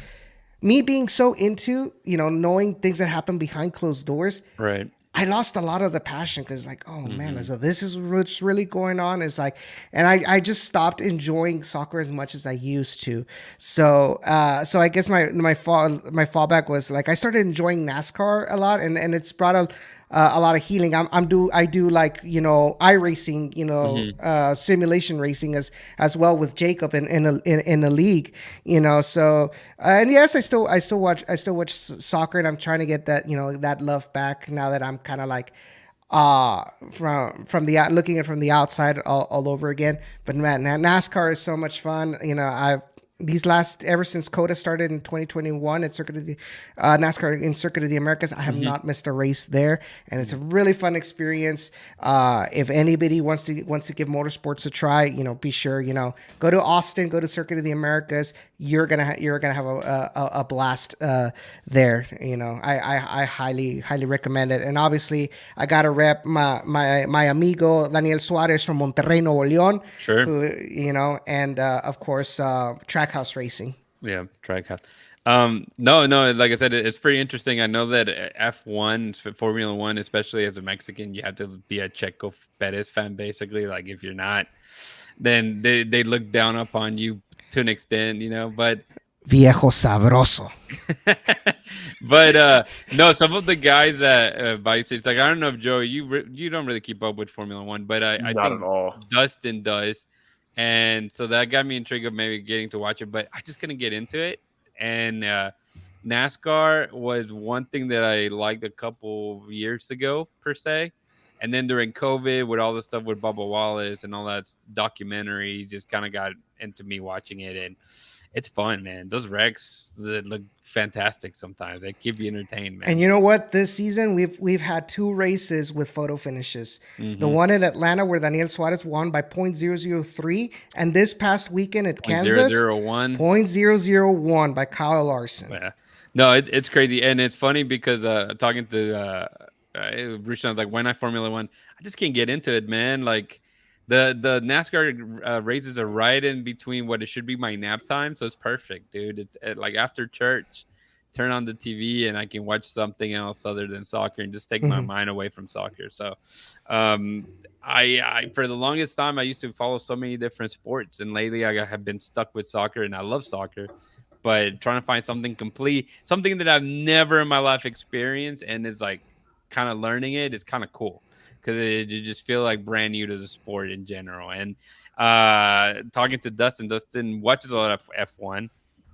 me being so into knowing things that happen behind closed doors, Right. I lost a lot of the passion because like, oh man, Mm-hmm. so this is what's really going on. It's like, and I just stopped enjoying soccer as much as I used to. So I guess my fallback was like I started enjoying NASCAR a lot, and it's brought a lot of healing. I do like iRacing, Mm-hmm. simulation racing as well with Jacob in a league, So and yes, I still watch soccer, and I'm trying to get that that love back now that I'm kind of like from the looking at it from the outside all over again. But man, NASCAR is so much fun. these last ever since COTA started in 2021 at Circuit of the NASCAR in Circuit of the Americas. I have Hmm. not missed a race there, and it's a really fun experience. If anybody wants to give motorsports a try, be sure go to Austin, go to Circuit of the Americas. You're gonna have a blast there. I highly recommend it, and obviously I gotta rep my amigo Daniel Suarez from Monterrey, Nuevo León, Sure. who and of course Trackhouse Racing. Yeah, Trackhouse. No, no. Like I said, it's pretty interesting. I know that F1, Formula One, especially as a Mexican, you have to be a Checo Perez fan, basically. Like if you're not, then they look down upon you to an extent, But Viejo sabroso. but no, some of the guys that Bayou, it's like I don't know if Joe, you don't really keep up with Formula One, but I Not think at all. Dustin does, and so that got me intrigued of maybe getting to watch it, but I just couldn't get into it. And NASCAR was one thing that I liked a couple years ago per se, and then during COVID with all the stuff with Bubba Wallace and all that documentaries, just kind of got into me watching it, and it's fun, man. Those wrecks that look fantastic sometimes. They keep you entertained, man. And you know what? This season we've had two races with photo finishes. The Mm-hmm. one in Atlanta where Daniel Suarez won by .003, and this past weekend at Kansas, 001. .001 by Kyle Larson. Yeah. No, it's crazy, and it's funny because talking to Rushan's like, when I Formula One, I just can't get into it, man. Like the NASCAR races are right in between what it should be my nap time, so it's perfect, dude. It's like after church, turn on the TV and I can watch something else other than soccer and just take my mind away from soccer. So, um, I for the longest time I used to follow so many different sports, and lately I have been stuck with soccer, and I love soccer. But trying to find something complete, something that I've never in my life experienced, and is like kind of learning it is kind of cool because you just feel like brand new to the sport in general. And talking to Dustin watches a lot of F1,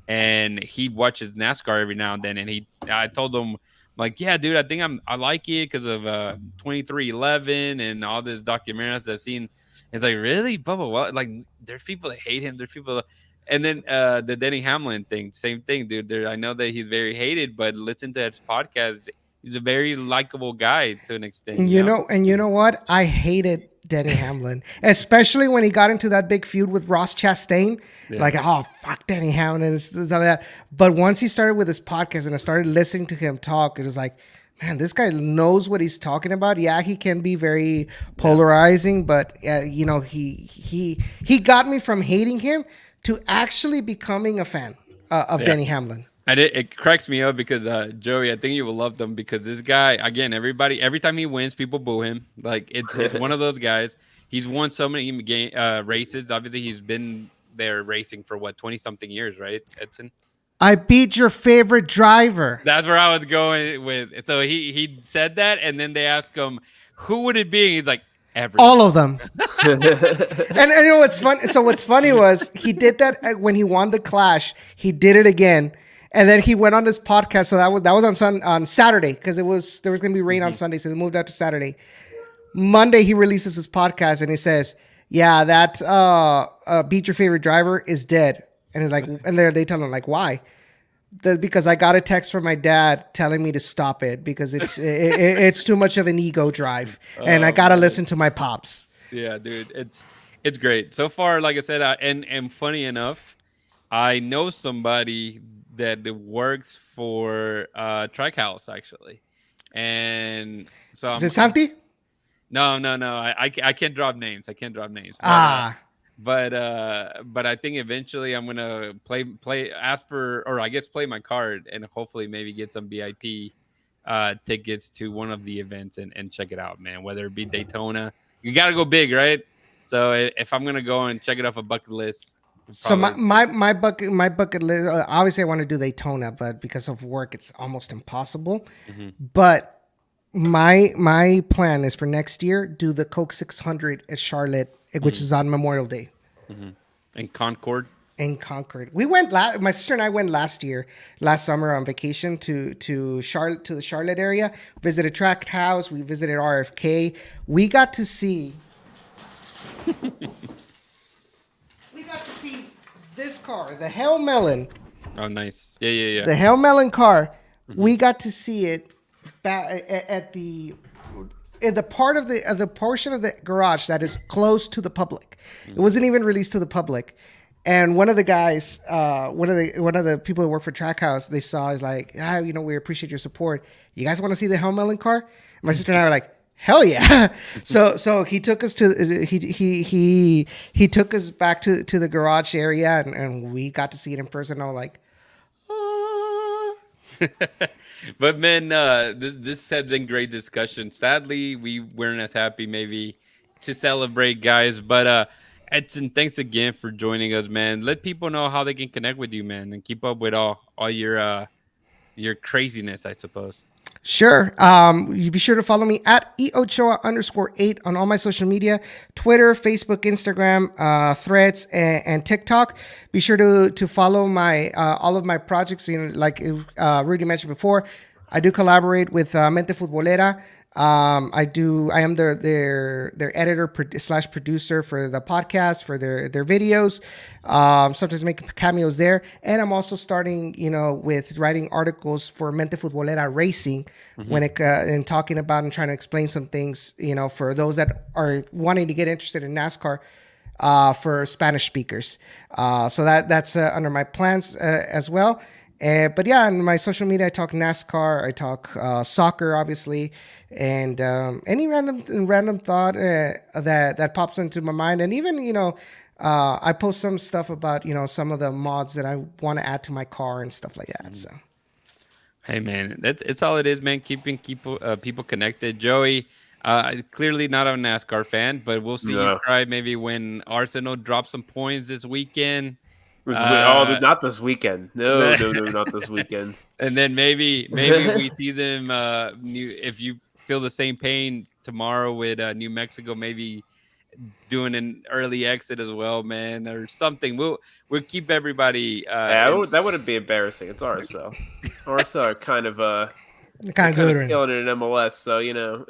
and he watches NASCAR every now and then. And I told him like, yeah, dude, I like it because of 2311 and all this documentaries I've seen. It's like, really, Bubba? What? Like, there's people that hate him. There's people. And then the Denny Hamlin thing, same thing, dude. I know that he's very hated, but listen to his podcast. He's a very likable guy to an extent, And you know what? I hated Denny Hamlin, especially when he got into that big feud with Ross Chastain. Yeah. Like, oh fuck Denny Hamlin and stuff like that. But once he started with his podcast and I started listening to him talk, it was like, man, this guy knows what he's talking about. Yeah, he can be very polarizing, but he got me from hating him to actually becoming a fan of Denny Hamlin. And it cracks me up because Joey, I think you will love them because this guy, again, every time he wins, people boo him. Like it's one of those guys. He's won so many races. Obviously, he's been there racing for 20 something years, right, Edson? I beat your favorite driver. That's where I was going with. So he said that, and then they asked him, "Who would it be?" And he's like, "Everyone." All of them. and you know what's fun? So what's funny was he did that when he won the Clash. He did it again. And then he went on this podcast. So that was on Saturday because there was going to be rain on Sunday, so he moved out to Saturday. Monday he releases his podcast and he says, "Yeah, that beat your favorite driver is dead." And he's like, and they tell him like, why? Because I got a text from my dad telling me to stop it because it's too much of an ego drive, and I gotta listen to my pops. Yeah, dude, it's great so far. Like I said, and funny enough, I know somebody that works for Trackhouse actually, and so Is it Santi? No. I can't drop names. But I think eventually I'm gonna ask for, or I guess play my card and hopefully maybe get some VIP tickets to one of the events and check it out, man. Whether it be Daytona, you gotta go big, right? So if I'm gonna go and check it off a bucket list. So my bucket list. Obviously, I want to do Daytona, but because of work, it's almost impossible. Mm-hmm. But my plan is for next year do the Coke 600 at Charlotte, which is on Memorial Day. Mm-hmm. And Concord. In Concord, we went. My sister and I went last summer on vacation to Charlotte, to the Charlotte area. Visited Trackhouse. We visited RFK. We got to see. This car, the Hell Melon, Oh, nice. Yeah, yeah, the Hell Melon car, yeah. Hmm. we got to see it at the in the part of the portion of the garage that is close to the public. It Hmm. wasn't even released to the public. And one of the guys, one of the people that work for Trackhouse, they saw is like, you know, we appreciate your support. You guys want to see the Hell Melon car? And my sister and I were like, hell yeah! So he took us to he took us back to the garage area, and we got to see it in person. I was like, ah. But man, this has been great discussion. Sadly, we weren't as happy maybe to celebrate, guys. But Edson, thanks again for joining us, man. Let people know how they can connect with you, man, and keep up with all your craziness, I suppose. Sure. You be sure to follow me at eochoa_8 on all my social media, Twitter, Facebook, Instagram, Threads, and TikTok. Be sure to follow my all of my projects. You know, like Rudy mentioned before, I do collaborate with Mente Futbolera. I am their editor slash producer for the podcast, for their videos. Sometimes make cameos there, and I'm also starting, you know, with writing articles for Mente Futbolera Racing Hmm. when it and talking about and trying to explain some things, you know, for those that are wanting to get interested in NASCAR. For Spanish speakers, so that's under my plans as well. But yeah, on my social media, I talk NASCAR, I talk soccer, obviously, and any random thought that pops into my mind, and even, you know, I post some stuff about, you know, some of the mods that I want to add to my car and stuff like that. So Hey man, that's it's all it is, man. Keeping people connected. Joey, clearly not a NASCAR fan, but we'll see you No, try maybe when Arsenal drops some points this weekend. oh, Uh, not this weekend. No, no, no, not this weekend. and then maybe we see them new if you feel the same pain tomorrow with New Mexico, maybe doing an early exit as well, man, or something. We'll keep everybody Yeah, in. that wouldn't be embarrassing. It's RSL. RSL are they're kind of kind good of right killing it in MLS. So you know.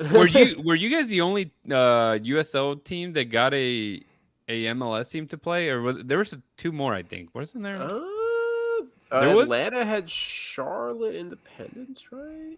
Were you guys the only USL team that got a MLS team to play, or was there was two more? I think wasn't there? There was. Atlanta had Charlotte Independence, right?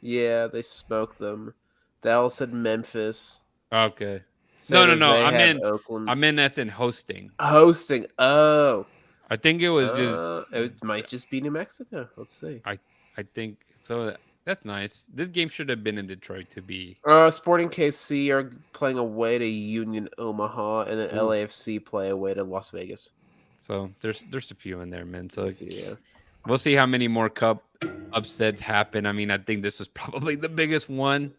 Yeah, they smoked them. Dallas had Memphis. Okay. No, San no, no. Jose I had meant I Oakland. meant that's in hosting. Hosting. Oh, I think it was just. it might just be New Mexico. Let's see. I I think so. That's nice. This game should have been in Detroit to be. Sporting KC are playing away to Union Omaha, and then Ooh. LAFC play away to Las Vegas. So there's a few in there, man. So If you, we'll see how many more cup upsets happen. I mean, I think this was probably the biggest one.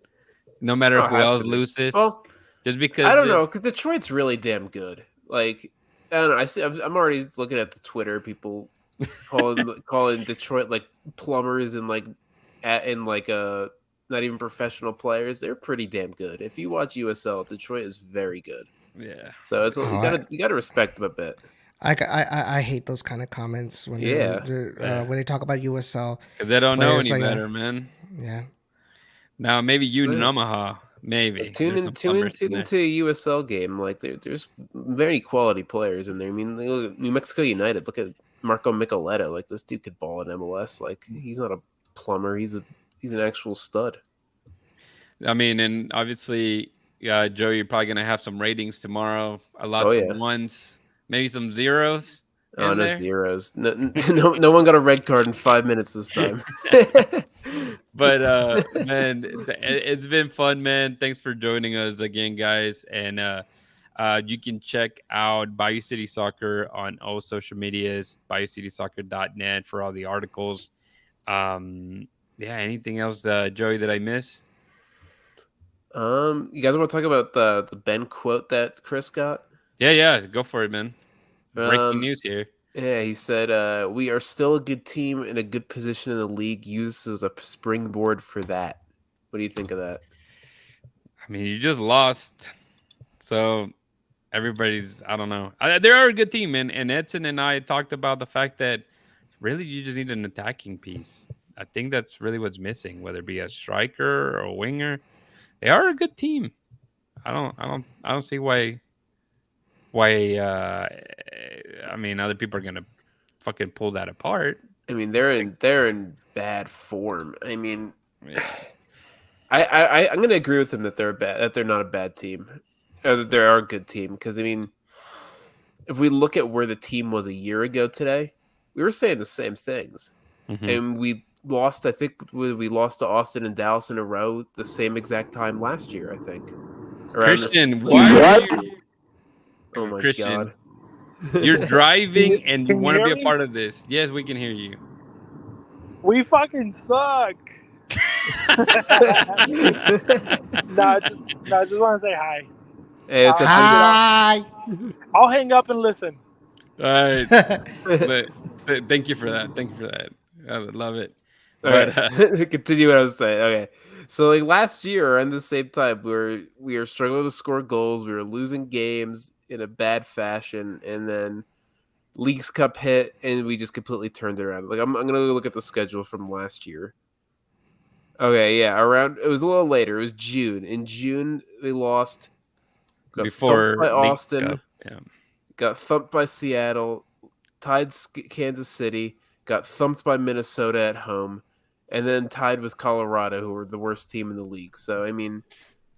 No matter oh, it who has else to be. loses, Well, just I because don't it. know because Detroit's really damn good. Like I don't know. I see. I'm already looking at the Twitter people calling Detroit like plumbers and like not even professional players. They're pretty damn good. If you watch USL, Detroit is very good. Yeah. So it's now. you gotta respect them a bit. I hate those kind of comments Yeah, Yeah. when they talk about USL Because they don't know players any like that. better, man. Yeah. Now maybe you in yeah. Omaha, maybe Tune there's in, some plumbers in tune there. into a USL game. Like there's very quality players in there. I mean, look at New Mexico United. Look at Marco Micheletto. Like this dude could ball in MLS. Like he's not a plumber. He's an actual stud. I mean, and obviously, Joe, you're probably gonna have some ratings tomorrow. A Oh lots of yeah. ones, maybe some zeros Oh in no there. zeros. No, no one got a red card in 5 minutes this time. But man, it's been fun, man. Thanks for joining us again, guys. And you can check out Bayou City Soccer on all social medias, BayouCitySoccer.net for all the articles. Yeah, anything else, Joey, that I miss? You guys want to talk about the Ben quote that Chris got? Yeah, yeah, go for it, man. Breaking Um, news here. yeah, he said, "We are still a good team in a good position in the league. Used as a springboard for that." What do you think of that? I mean, you just lost, so everybody's. I don't know. They are a good team, and Edson and I talked about the fact that really you just need an attacking piece. I think that's really what's missing, whether it be a striker or a winger. They are a good team. I don't see why I mean, other people are gonna fucking pull that apart. I mean, Like, they're in bad form. I mean, yeah, I'm gonna agree with them that they're not a bad team, or that they are a good team. Because I mean, if we look at where the team was a year ago today, we were saying the same things, hmm. and we lost. I think we lost to Austin and Dallas in a row the same exact time last year. I think around this. Christian, Like, why are you, oh my Christian? god. You're driving and you Can you want to hear be a me? part of this. Yes, we can hear you. We fucking suck. Nah, just want to say hi. Hey, it's up to you. Hi. I'll hang up and listen. All right. Thank you for that. Thank you for that. I would love it. But Okay, continue what I was saying. Okay, so like last year, around the same time, we were struggling to score goals. We were losing games in a bad fashion, and then Leagues Cup hit, and we just completely turned it around. Like I'm gonna look at the schedule from last year. Okay, yeah, around it was a little later. It was June. In June, we lost. Got thumped before by League Cup, Austin. yeah. Got thumped by Seattle. Tied Kansas City, got thumped by Minnesota at home, and then tied with Colorado, who were the worst team in the league. So I mean,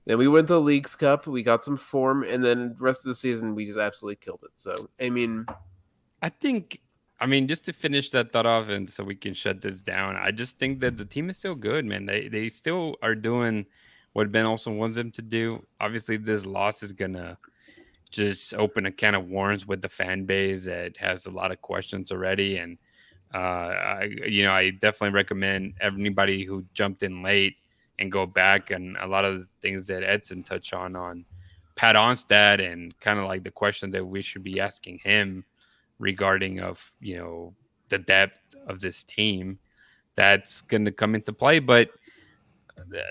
then we went to the Leagues Cup, we got some form, and then the rest of the season we just absolutely killed it. So I mean, I think, I mean, just to finish that thought off, and so we can shut this down. I just think that the team is still good, man. They still are doing what Ben Olsen wants them to do. Obviously, this loss is gonna just open a can of worms with the fan base that has a lot of questions already. And I definitely recommend anybody who jumped in late and go back and a lot of the things that Edson touched on Pat Onstad and kind of like the questions that we should be asking him regarding of the depth of this team that's going to come into play. But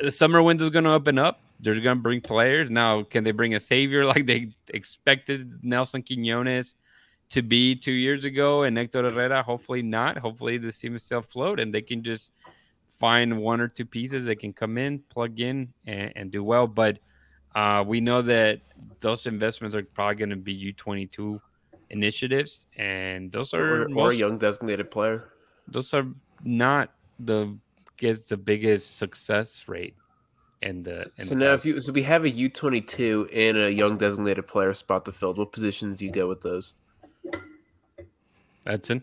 the summer window is going to open up. They're going to bring players. Now, can they bring a savior like they expected Nelson Quinones to be 2 years ago and Hector Herrera? Hopefully not. Hopefully this team is still afloat and they can just find one or two pieces that can come in, plug in, and do well. But we know that those investments are probably going to be U22 initiatives, and or a young designated player. those are not the biggest success rate in So the now, past. so we have a U22 and a young designated player spot to fill. What positions do you go with those? Edson.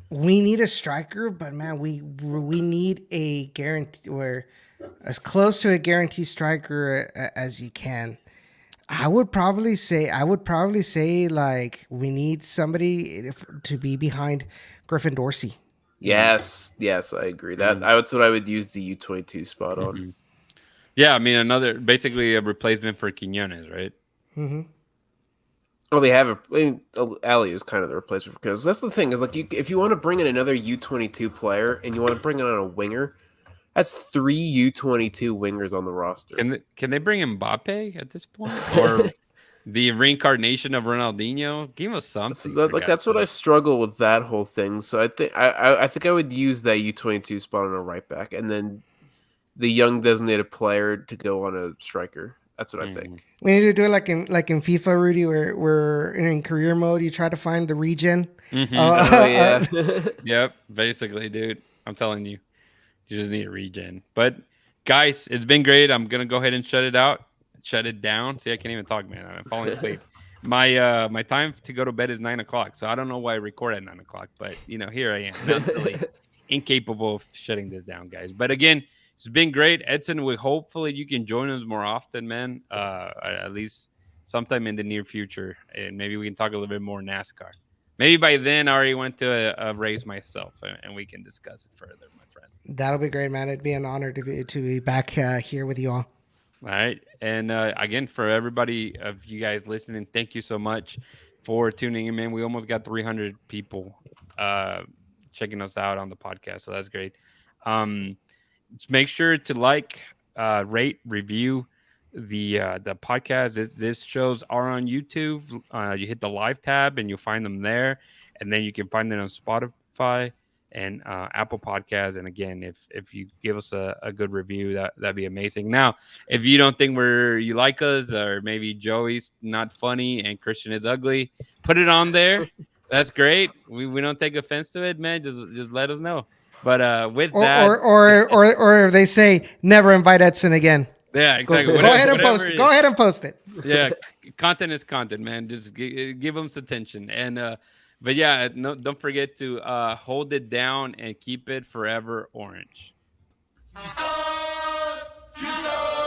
We need a striker, but man, we need a guarantee or as close to a guarantee striker as you can. I would probably say like we need somebody to be behind Griffin Dorsey. Yes, yes, I agree. That's what I would use the U22 spot on. Mhm. Yeah, I mean basically a replacement for Quinones, right? Well, I mean, Ali is kind of the replacement because that's the thing is like if you want to bring in another U22 player and you want to bring in a winger, that's three U22 wingers on the roster. Can they bring Mbappe at this point, or the reincarnation of Ronaldinho? Give us something. That's what I struggle with that whole thing. So I think I would use that U22 spot on a right back, and then the young designated player to go on a striker. That's what I think. We need to do it like in FIFA, Rudy, where we're in career mode. You try to find the regen. Mm-hmm. Oh yeah. Yep, basically, dude. I'm telling you, you just need a regen. But guys, it's been great. I'm gonna go ahead and shut it down. See, I can't even talk, man. I'm falling asleep. My time to go to bed is 9 o'clock, so I don't know why I record at 9 o'clock, but here I am, mentally incapable of shutting this down, guys. But again, it's been great, Edson. Hopefully you can join us more often, man. At least sometime in the near future, and maybe we can talk a little bit more NASCAR. Maybe by then I already went to a race myself, and we can discuss it further, my friend. That'll be great, man. It'd be an honor to be back here with you all. All right. And again, for everybody of you guys listening, thank you so much for tuning in, man. We almost got 300 people checking us out on the podcast, so that's great. Just make sure to like, rate, review the podcast. This shows are on YouTube. You hit the live tab and you'll find them there, and then you can find them on Spotify and Apple Podcasts. And again, if you give us a good review, that'd be amazing. Now, if you don't think you like us, or maybe Joey's not funny and Christian is ugly, put it on there. That's great. We don't take offense to it, man. Just let us know. But with Or that, or they say never invite Edson again. yeah, exactly. Go ahead and post it. Go ahead and post it. Yeah, content is content, man. Just give them some attention. And but yeah, no, don't forget to hold it down and keep it forever orange. Houston! Houston!